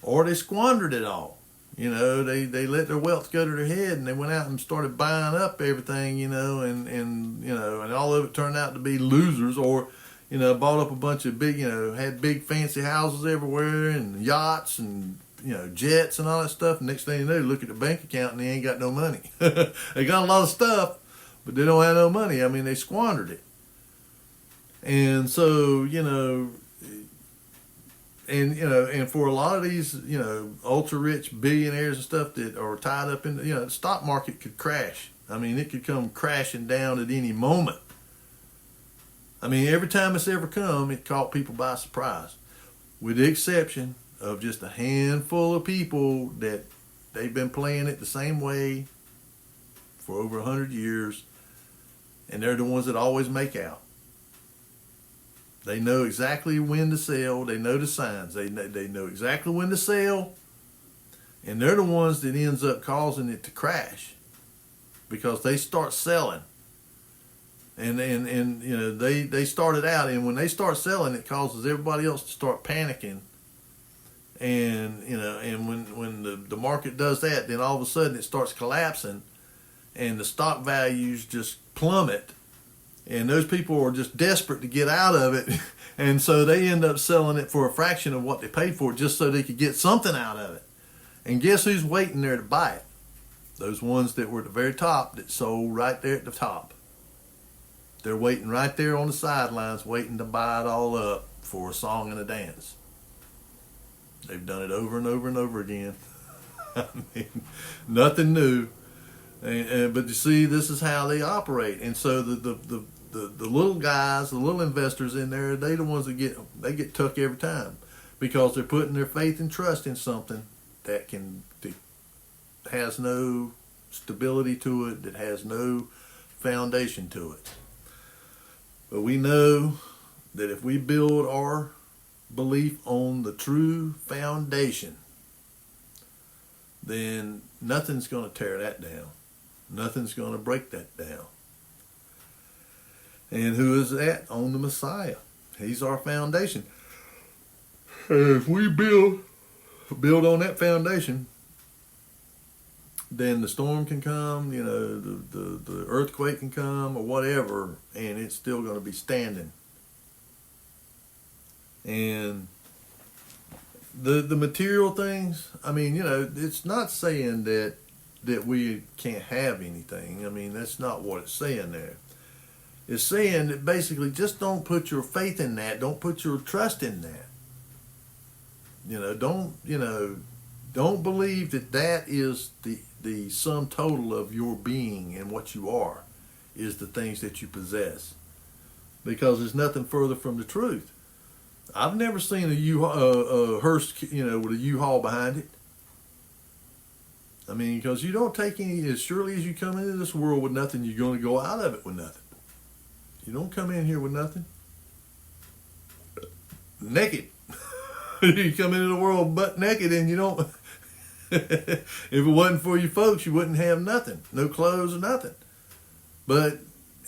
A: Or they squandered it all. You know, they let their wealth go to their head and they went out and started buying up everything, you know, and you know, and all of it turned out to be losers, or, you know, bought up a bunch of big, you know, had big fancy houses everywhere and yachts and, you know, jets and all that stuff. And next thing you know, look at the bank account and they ain't got no money. They got a lot of stuff, but they don't have no money. I mean, they squandered it. And so, you know, and for a lot of these, you know, ultra rich billionaires and stuff that are tied up in, you know, the stock market could crash. I mean, it could come crashing down at any moment. I mean, every time it's ever come, it caught people by surprise, with the exception of just a handful of people that they've been playing it the same way for over 100 years, and they're the ones that always make out. They know exactly when to sell. They know the signs. They know exactly when to sell. And they're the ones that ends up causing it to crash, because they start selling. And you know, they started out, and when they start selling, it causes everybody else to start panicking. And, you know, and when the market does that, then all of a sudden it starts collapsing and the stock values just plummet. And those people are just desperate to get out of it. And so they end up selling it for a fraction of what they paid for it, just so they could get something out of it. And guess who's waiting there to buy it? Those ones that were at the very top, that sold right there at the top. They're waiting right there on the sidelines, waiting to buy it all up for a song and a dance. They've done it over and over and over again. I mean, nothing new. But you see, this is how they operate. And so the little guys, the little investors in there, they the ones that get took every time, because they're putting their faith and trust in something that has no stability to it, that has no foundation to it. But we know that if we build our belief on the true foundation, then nothing's going to tear that down. Nothing's going to break that down. And who is that? On the Messiah. He's our foundation. And if we build on that foundation, then the storm can come, you know, the earthquake can come or whatever, and it's still going to be standing. And the material things, I mean, you know, it's not saying that we can't have anything. I mean, that's not what it's saying there. It's saying that basically just don't put your faith in that. Don't put your trust in that. Don't believe that is the sum total of your being and what you are, is the things that you possess. Because there's nothing further from the truth. I've never seen a hearse, you know, with a U-Haul behind it. I mean, because you don't take any, as surely as you come into this world with nothing, you're going to go out of it with nothing. You don't come in here with nothing. Naked. You come into the world butt naked, and you don't. If it wasn't for you folks, you wouldn't have nothing. No clothes or nothing. But,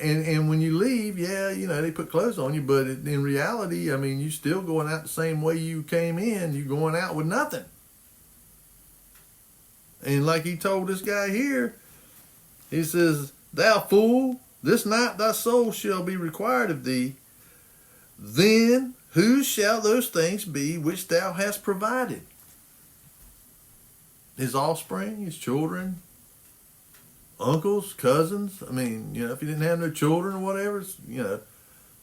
A: and when you leave, yeah, you know, they put clothes on you, but in reality, I mean, you still going out the same way you came in. You're going out with nothing. And like he told this guy here, he says, thou fool, this night thy soul shall be required of thee. Then whose shall those things be which thou hast provided? His offspring, his children, uncles, cousins. I mean, if he didn't have no children or whatever, and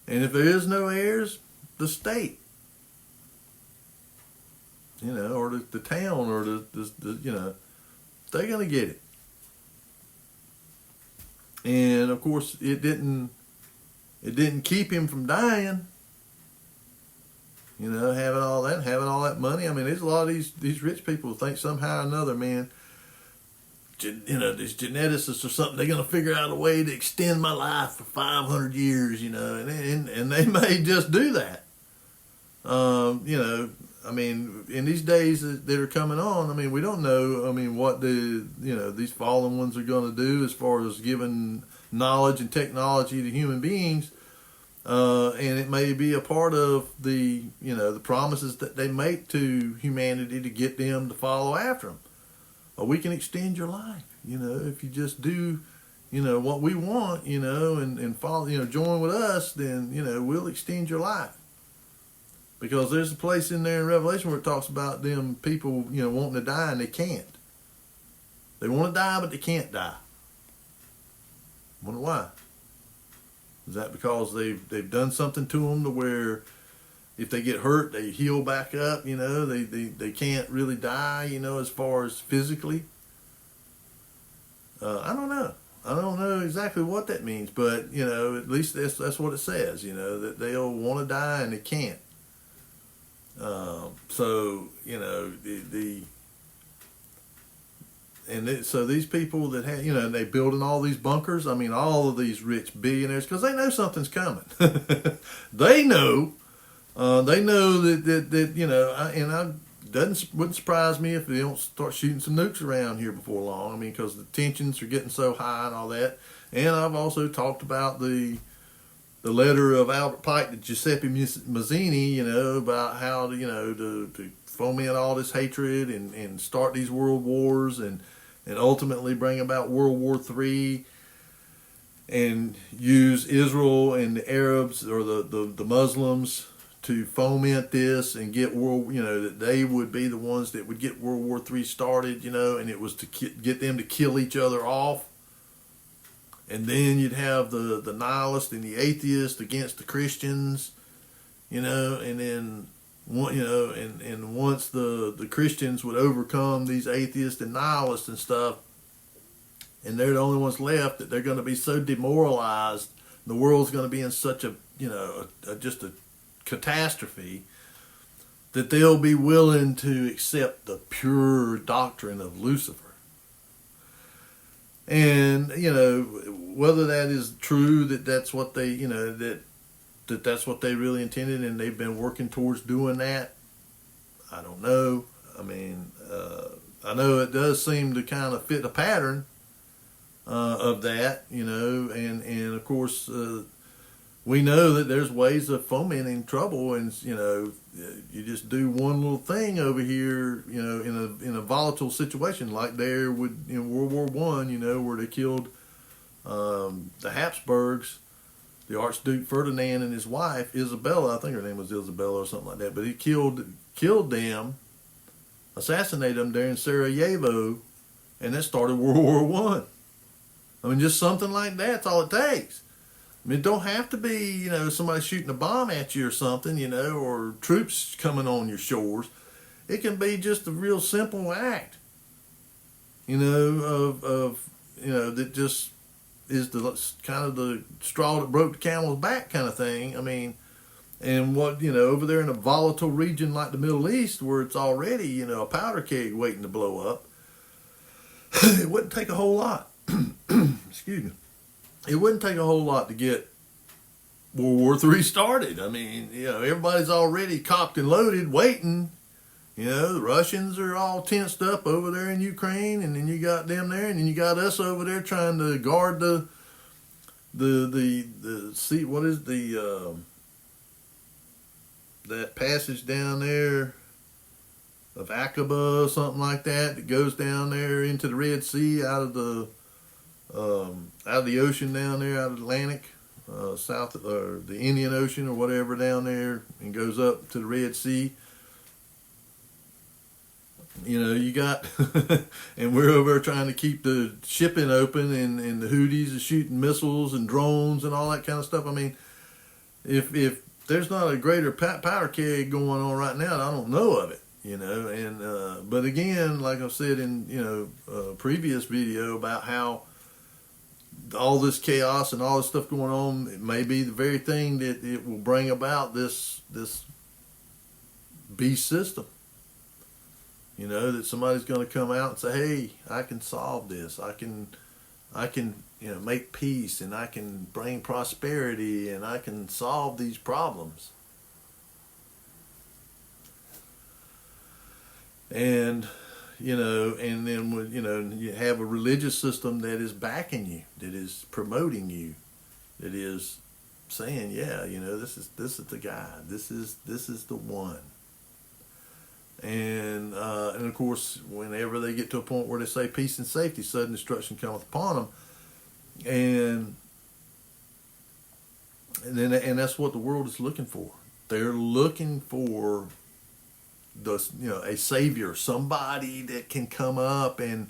A: if there is no heirs, the state, or the town, or they're going to get it. And of course, it didn't keep him from dying. Having all that money. I mean, there's a lot of these rich people who think somehow or another, man, these geneticists or something, they're going to figure out a way to extend my life for 500 years, and they may just do that. I mean, in these days that are coming on, I mean, we don't know, what these fallen ones are going to do as far as giving knowledge and technology to human beings. And it may be a part of the promises that they make to humanity to get them to follow after them. We can extend your life, if you just do, what we want, and follow, join with us, then, we'll extend your life. Because there's a place in there in Revelation where it talks about them people, wanting to die and they can't. They want to die, but they can't die. Wonder why? Is that because they've done something to them to where if they get hurt, they heal back up, they can't really die, as far as physically? I don't know. I don't know exactly what that means, but, at least that's what it says, that they'll want to die and they can't. So so these people that have, they building all these bunkers. I mean, all of these rich billionaires, because they know something's coming. They know that wouldn't surprise me if they don't start shooting some nukes around here before long. I mean, because the tensions are getting so high and all that. And I've also talked about the letter of Albert Pike to Giuseppe Mazzini, about how to foment all this hatred and start these world wars and ultimately bring about World War III and use Israel and the Arabs or the Muslims to foment this and get that they would be the ones that would get World War III started, and it was to get them to kill each other off. And then you'd have the nihilists and the atheists against the Christians, and then and once the Christians would overcome these atheists and nihilists and stuff, and they're the only ones left, that they're going to be so demoralized, the world's going to be in such a just a catastrophe, that they'll be willing to accept the pure doctrine of Lucifer. And whether that is true, that's what they that's what they really intended, and they've been working towards doing that, I don't know. I mean, I know it does seem to kind of fit a pattern of that, and of course we know that there's ways of fomenting trouble, and you just do one little thing over here, in a volatile situation like there would in World War I, where they killed the Habsburgs, the Archduke Ferdinand and his wife Isabella. I think her name was Isabella or something like that. But he killed them, assassinated them there in Sarajevo, and that started World War I. I mean, just something like that's all it takes. I mean, it don't have to be, somebody shooting a bomb at you or something, or troops coming on your shores. It can be just a real simple act, that just is the kind of the straw that broke the camel's back kind of thing. I mean, and what, over there in a volatile region like the Middle East, where it's already, a powder keg waiting to blow up, it wouldn't take a whole lot. Excuse me. It wouldn't take a whole lot to get World War III started. I mean, everybody's already cocked and loaded, waiting. The Russians are all tensed up over there in Ukraine, and then you got them there, and then you got us over there trying to guard the see, what is that passage down there of Aqaba or something like that goes down there into the Red Sea out of the out of the ocean down there, out of the Atlantic, south or the Indian Ocean or whatever down there, and goes up to the Red Sea. You know, you got, and we're over trying to keep the shipping open, and the Houthis are shooting missiles and drones and all that kind of stuff. I mean, if there's not a greater power keg going on right now, I don't know of it. You know, and but again, like I said in a previous video about how all this chaos and all this stuff going on, it may be the very thing that it will bring about this beast system. You know, that somebody's going to come out and say, "Hey, I can solve this. I can, make peace, and I can bring prosperity, and I can solve these problems." And and then you have a religious system that is backing you, that is promoting you, that is saying, "Yeah, this is the guy. This is the one." And of course, whenever they get to a point where they say peace and safety, sudden destruction cometh upon them, and that's what the world is looking for. They're looking for a savior, somebody that can come up and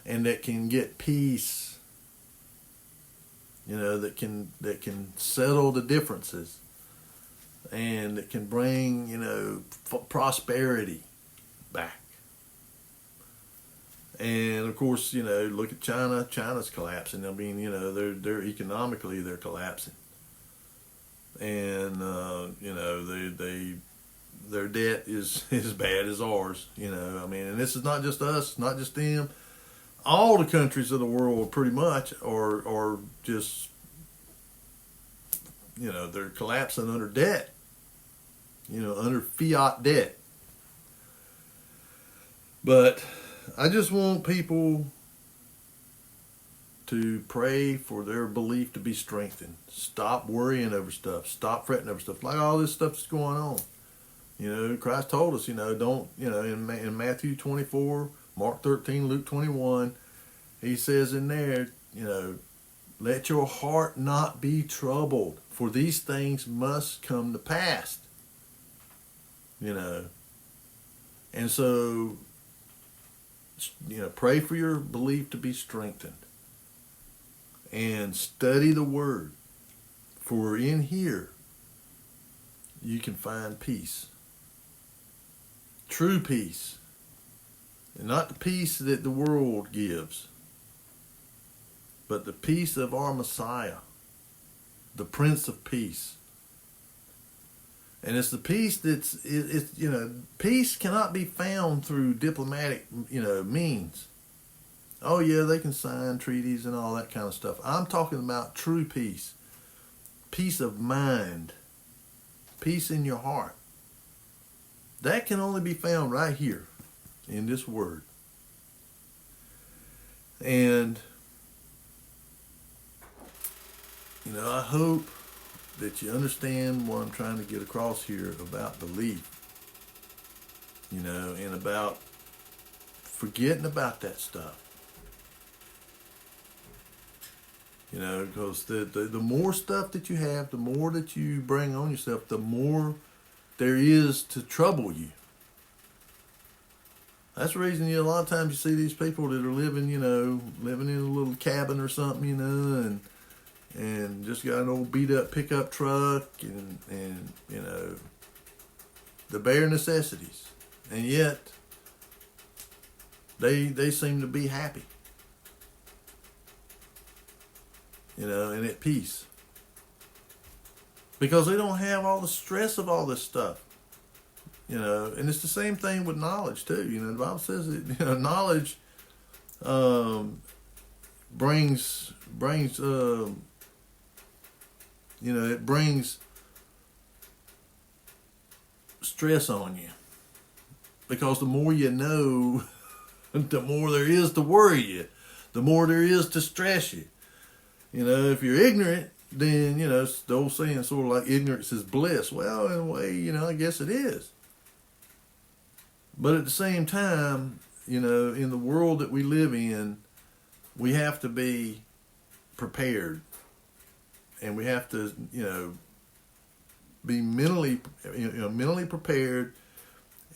A: that can get peace. That can settle the differences, and that can bring prosperity back. And of course, look at China. China's collapsing. I mean, they're economically they're collapsing, and their debt is as bad as ours. I mean, and this is not just us, not just them. All the countries of the world, pretty much, are just they're collapsing under debt. Under fiat debt. But I just want people to pray for their belief to be strengthened. Stop worrying over stuff. Stop fretting over stuff. Like all this stuff that's going on. Christ told us, don't, in Matthew 24, Mark 13, Luke 21, he says in there, let your heart not be troubled, for these things must come to pass. And so, pray for your belief to be strengthened, and study the Word, for in here you can find peace, true peace, and not the peace that the world gives, but the peace of our Messiah, the Prince of Peace. And it's the peace peace cannot be found through diplomatic, means. Oh yeah, they can sign treaties and all that kind of stuff. I'm talking about true peace. Peace of mind. Peace in your heart. That can only be found right here in this Word. And, I hope that you understand what I'm trying to get across here about belief, and about forgetting about that stuff, because the more stuff that you have, the more that you bring on yourself, the more there is to trouble you. That's the reason, a lot of times you see these people that are living in a little cabin or something, and just got an old beat up pickup truck and the bare necessities, and yet they seem to be happy, and at peace, because they don't have all the stress of all this stuff, and it's the same thing with knowledge too. The Bible says that knowledge brings it brings stress on you, because the more you know, the more there is to worry you, the more there is to stress you. If you're ignorant, then, the old saying, sort of like ignorance is bliss. Well, in a way, I guess it is. But at the same time, in the world that we live in, we have to be prepared, and we have to, be mentally prepared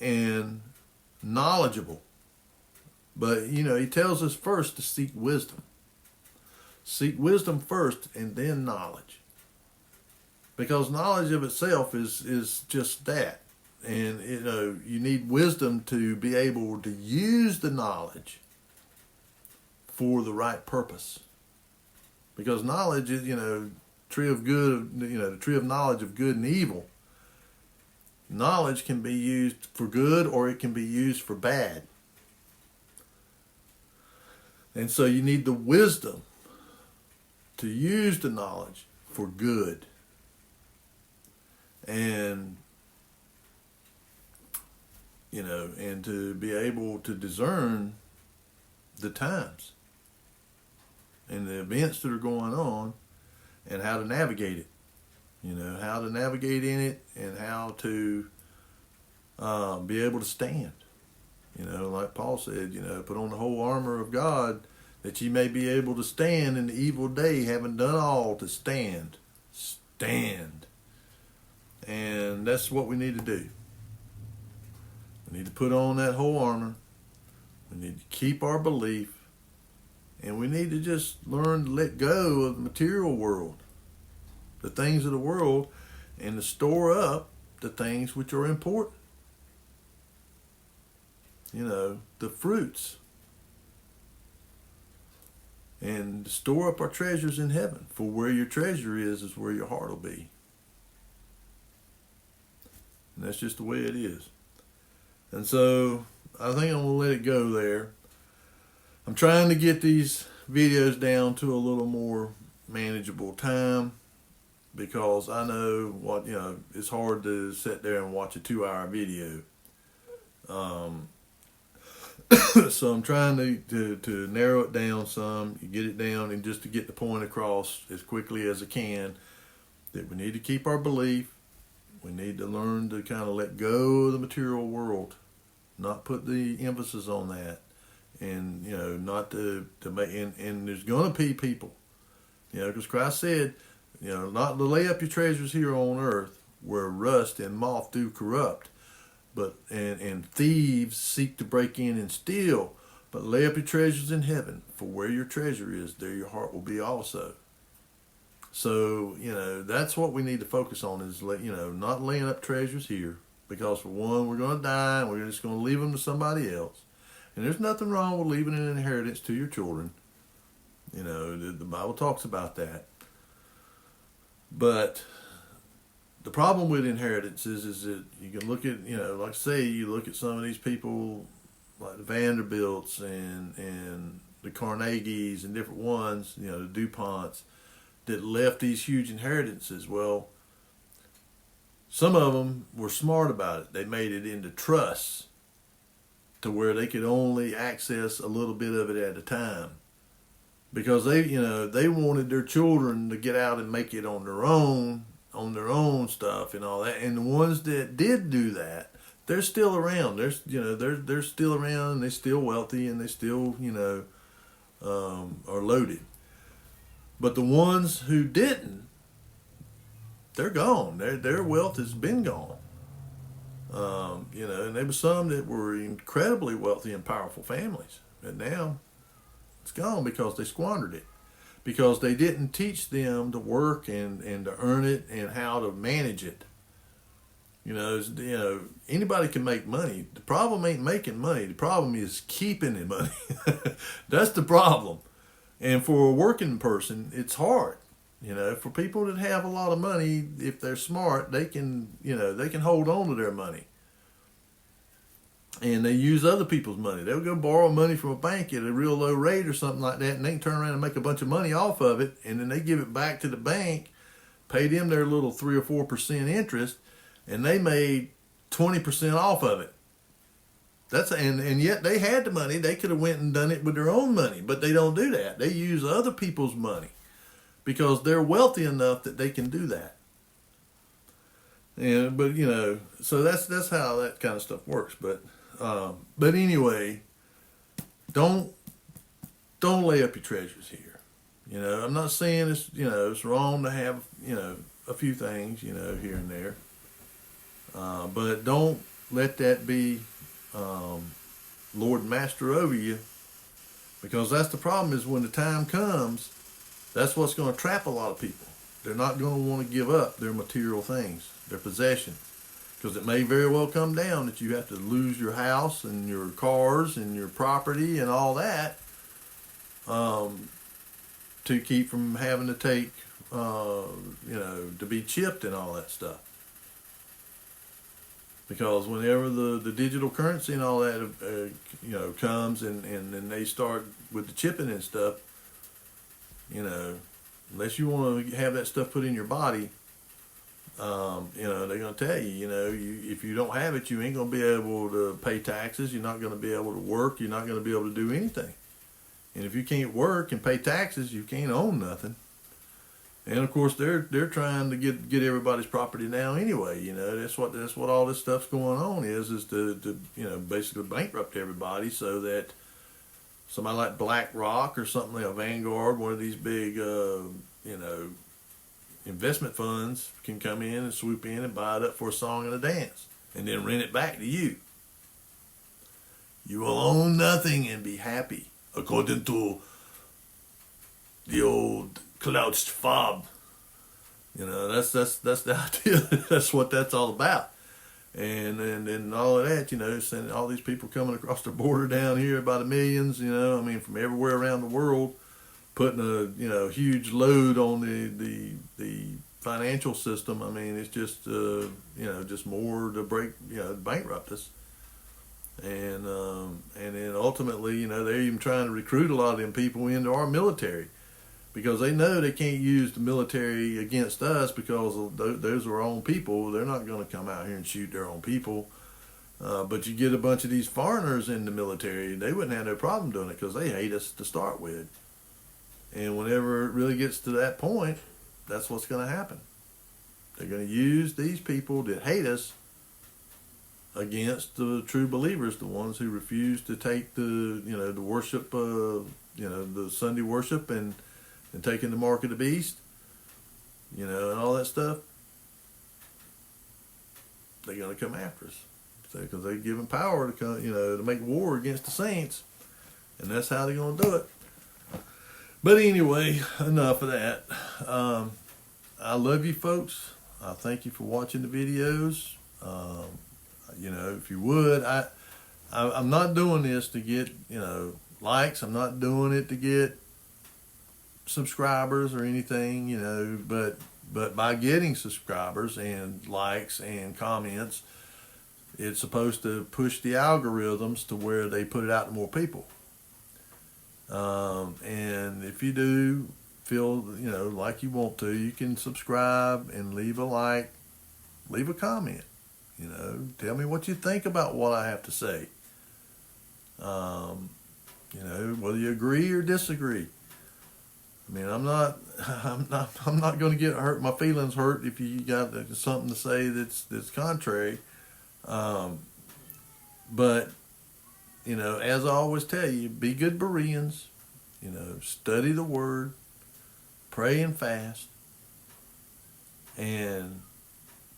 A: and knowledgeable. But he tells us first to seek wisdom. Seek wisdom first, and then knowledge. Because knowledge of itself is just that. And, you need wisdom to be able to use the knowledge for the right purpose. Because knowledge is, tree of good, the tree of knowledge of good and evil. Knowledge can be used for good or it can be used for bad. And so you need the wisdom to use the knowledge for good. And, and to be able to discern the times and the events that are going on and how to navigate it. How to navigate in it and how to be able to stand. Like Paul said, put on the whole armor of God that ye may be able to stand in the evil day, having done all to stand. Stand. And that's what we need to do. We need to put on that whole armor. We need to keep our belief. And we need to just learn to let go of the material world, the things of the world, and to store up the things which are important. The fruits. And to store up our treasures in heaven. For where your treasure is where your heart will be. And that's just the way it is. And so, I think I'm going to let it go there. I'm trying to get these videos down to a little more manageable time. Because I know it's hard to sit there and watch a 2-hour video. So I'm trying to narrow it down some, get it down, and just to get the point across as quickly as I can that we need to keep our belief. We need to learn to kind of let go of the material world, not put the emphasis on that, and not to make. And there's going to be people, because Christ said, not to lay up your treasures here on earth where rust and moth do corrupt. But and thieves seek to break in and steal, but lay up your treasures in heaven, for where your treasure is, there your heart will be also. So, that's what we need to focus on is, not laying up treasures here, because for one, we're going to die and we're just going to leave them to somebody else. And there's nothing wrong with leaving an inheritance to your children. The Bible talks about that. But the problem with inheritances is that you can look at, like say you look at some of these people like the Vanderbilts and the Carnegies and different ones, the DuPonts that left these huge inheritances. Well, some of them were smart about it. They made it into trusts to where they could only access a little bit of it at a time. Because they wanted their children to get out and make it on their own stuff and all that. And the ones that did do that, they're still around. They're still around, and they're still wealthy, and they still are loaded. But the ones who didn't, they're gone. Their wealth has been gone. And there were some that were incredibly wealthy and powerful families, and now it's gone because they squandered it. Because they didn't teach them to work and to earn it and how to manage it. Anybody can make money. The problem ain't making money. The problem is keeping the money. That's the problem. And for a working person, it's hard. For people that have a lot of money, if they're smart, they can hold on to their money. And they use other people's money. They'll go borrow money from a bank at a real low rate or something like that, and they can turn around and make a bunch of money off of it, and then they give it back to the bank, pay them their little 3 or 4% interest, and they made 20% off of it. And yet they had the money. They could have went and done it with their own money, but they don't do that. They use other people's money because they're wealthy enough that they can do that. So that's how that kind of stuff works. But anyway, don't lay up your treasures here. You know, I'm not saying it's, you know, it's wrong to have, you know, a few things, you know, here and there. But don't let that be Lord and Master over you, because that's the problem. Is when the time comes, that's what's going to trap a lot of people. They're not going to want to give up their material things, their possessions, because it may very well come down that you have to lose your house and your cars and your property and all that, to keep from having to take, you know, to be chipped and all that stuff. Because whenever the digital currency and all that, you know, comes and then they start with the chipping and stuff, you know, unless you want to have that stuff put in your body, you know, they're going to tell you, you know, if you don't have it, you ain't going to be able to pay taxes. You're not going to be able to work. You're not going to be able to do anything. And if you can't work and pay taxes, you can't own nothing. And of course, they're trying to get everybody's property now anyway. You know, that's what all this stuff's going on is to you know, basically bankrupt everybody so that somebody like BlackRock or something like Vanguard, one of these big you know, investment funds, can come in and swoop in and buy it up for a song and a dance, and then rent it back to you. You will own nothing and be happy, according to the old Klaus Schwab. You know, that's the idea. That's what that's all about. And all of that, you know, sending all these people coming across the border down here by the millions, you know, I mean, from everywhere around the world, putting a, you know, huge load on the financial system. I mean, it's just, you know, just more to break, you know, bankrupt us. And then ultimately, you know, they're even trying to recruit a lot of them people into our military, because they know they can't use the military against us, because those are our own people. They're not going to come out here and shoot their own people. But you get a bunch of these foreigners in the military, they wouldn't have no problem doing it because they hate us to start with. And whenever it really gets to that point, that's what's going to happen. They're going to use these people that hate us against the true believers, the ones who refuse to take the, you know, the worship, you know, the Sunday worship and taking the mark of the beast, you know, and all that stuff. They're going to come after us, because they give them power to come, you know, to make war against the saints, and that's how they're going to do it. But anyway, enough of that. I love you folks. I thank you for watching the videos. You know, if you would, I'm not doing this to get, you know, likes. I'm not doing it to get subscribers or anything, you know, but by getting subscribers and likes and comments, it's supposed to push the algorithms to where they put it out to more people. And if you do feel, you know, like you want to, you can subscribe and leave a like, leave a comment, you know, tell me what you think about what I have to say. You know, whether you agree or disagree. I mean, I'm not going to get hurt. My feelings hurt if you got something to say that's contrary. But you know, as I always tell you, be good Bereans. You know, study the Word, pray and fast, and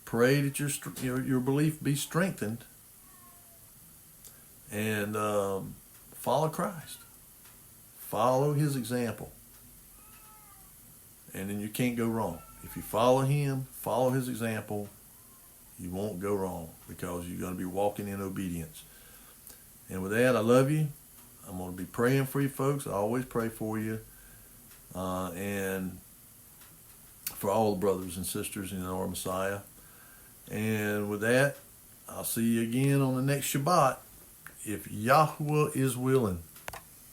A: pray that your belief be strengthened, and follow Christ, follow His example. And then you can't go wrong. If you follow Him, follow His example, you won't go wrong, because you're going to be walking in obedience. And with that, I love you. I'm going to be praying for you folks. I always pray for you. And for all the brothers and sisters in our Messiah. And with that, I'll see you again on the next Shabbat, if Yahuwah is willing.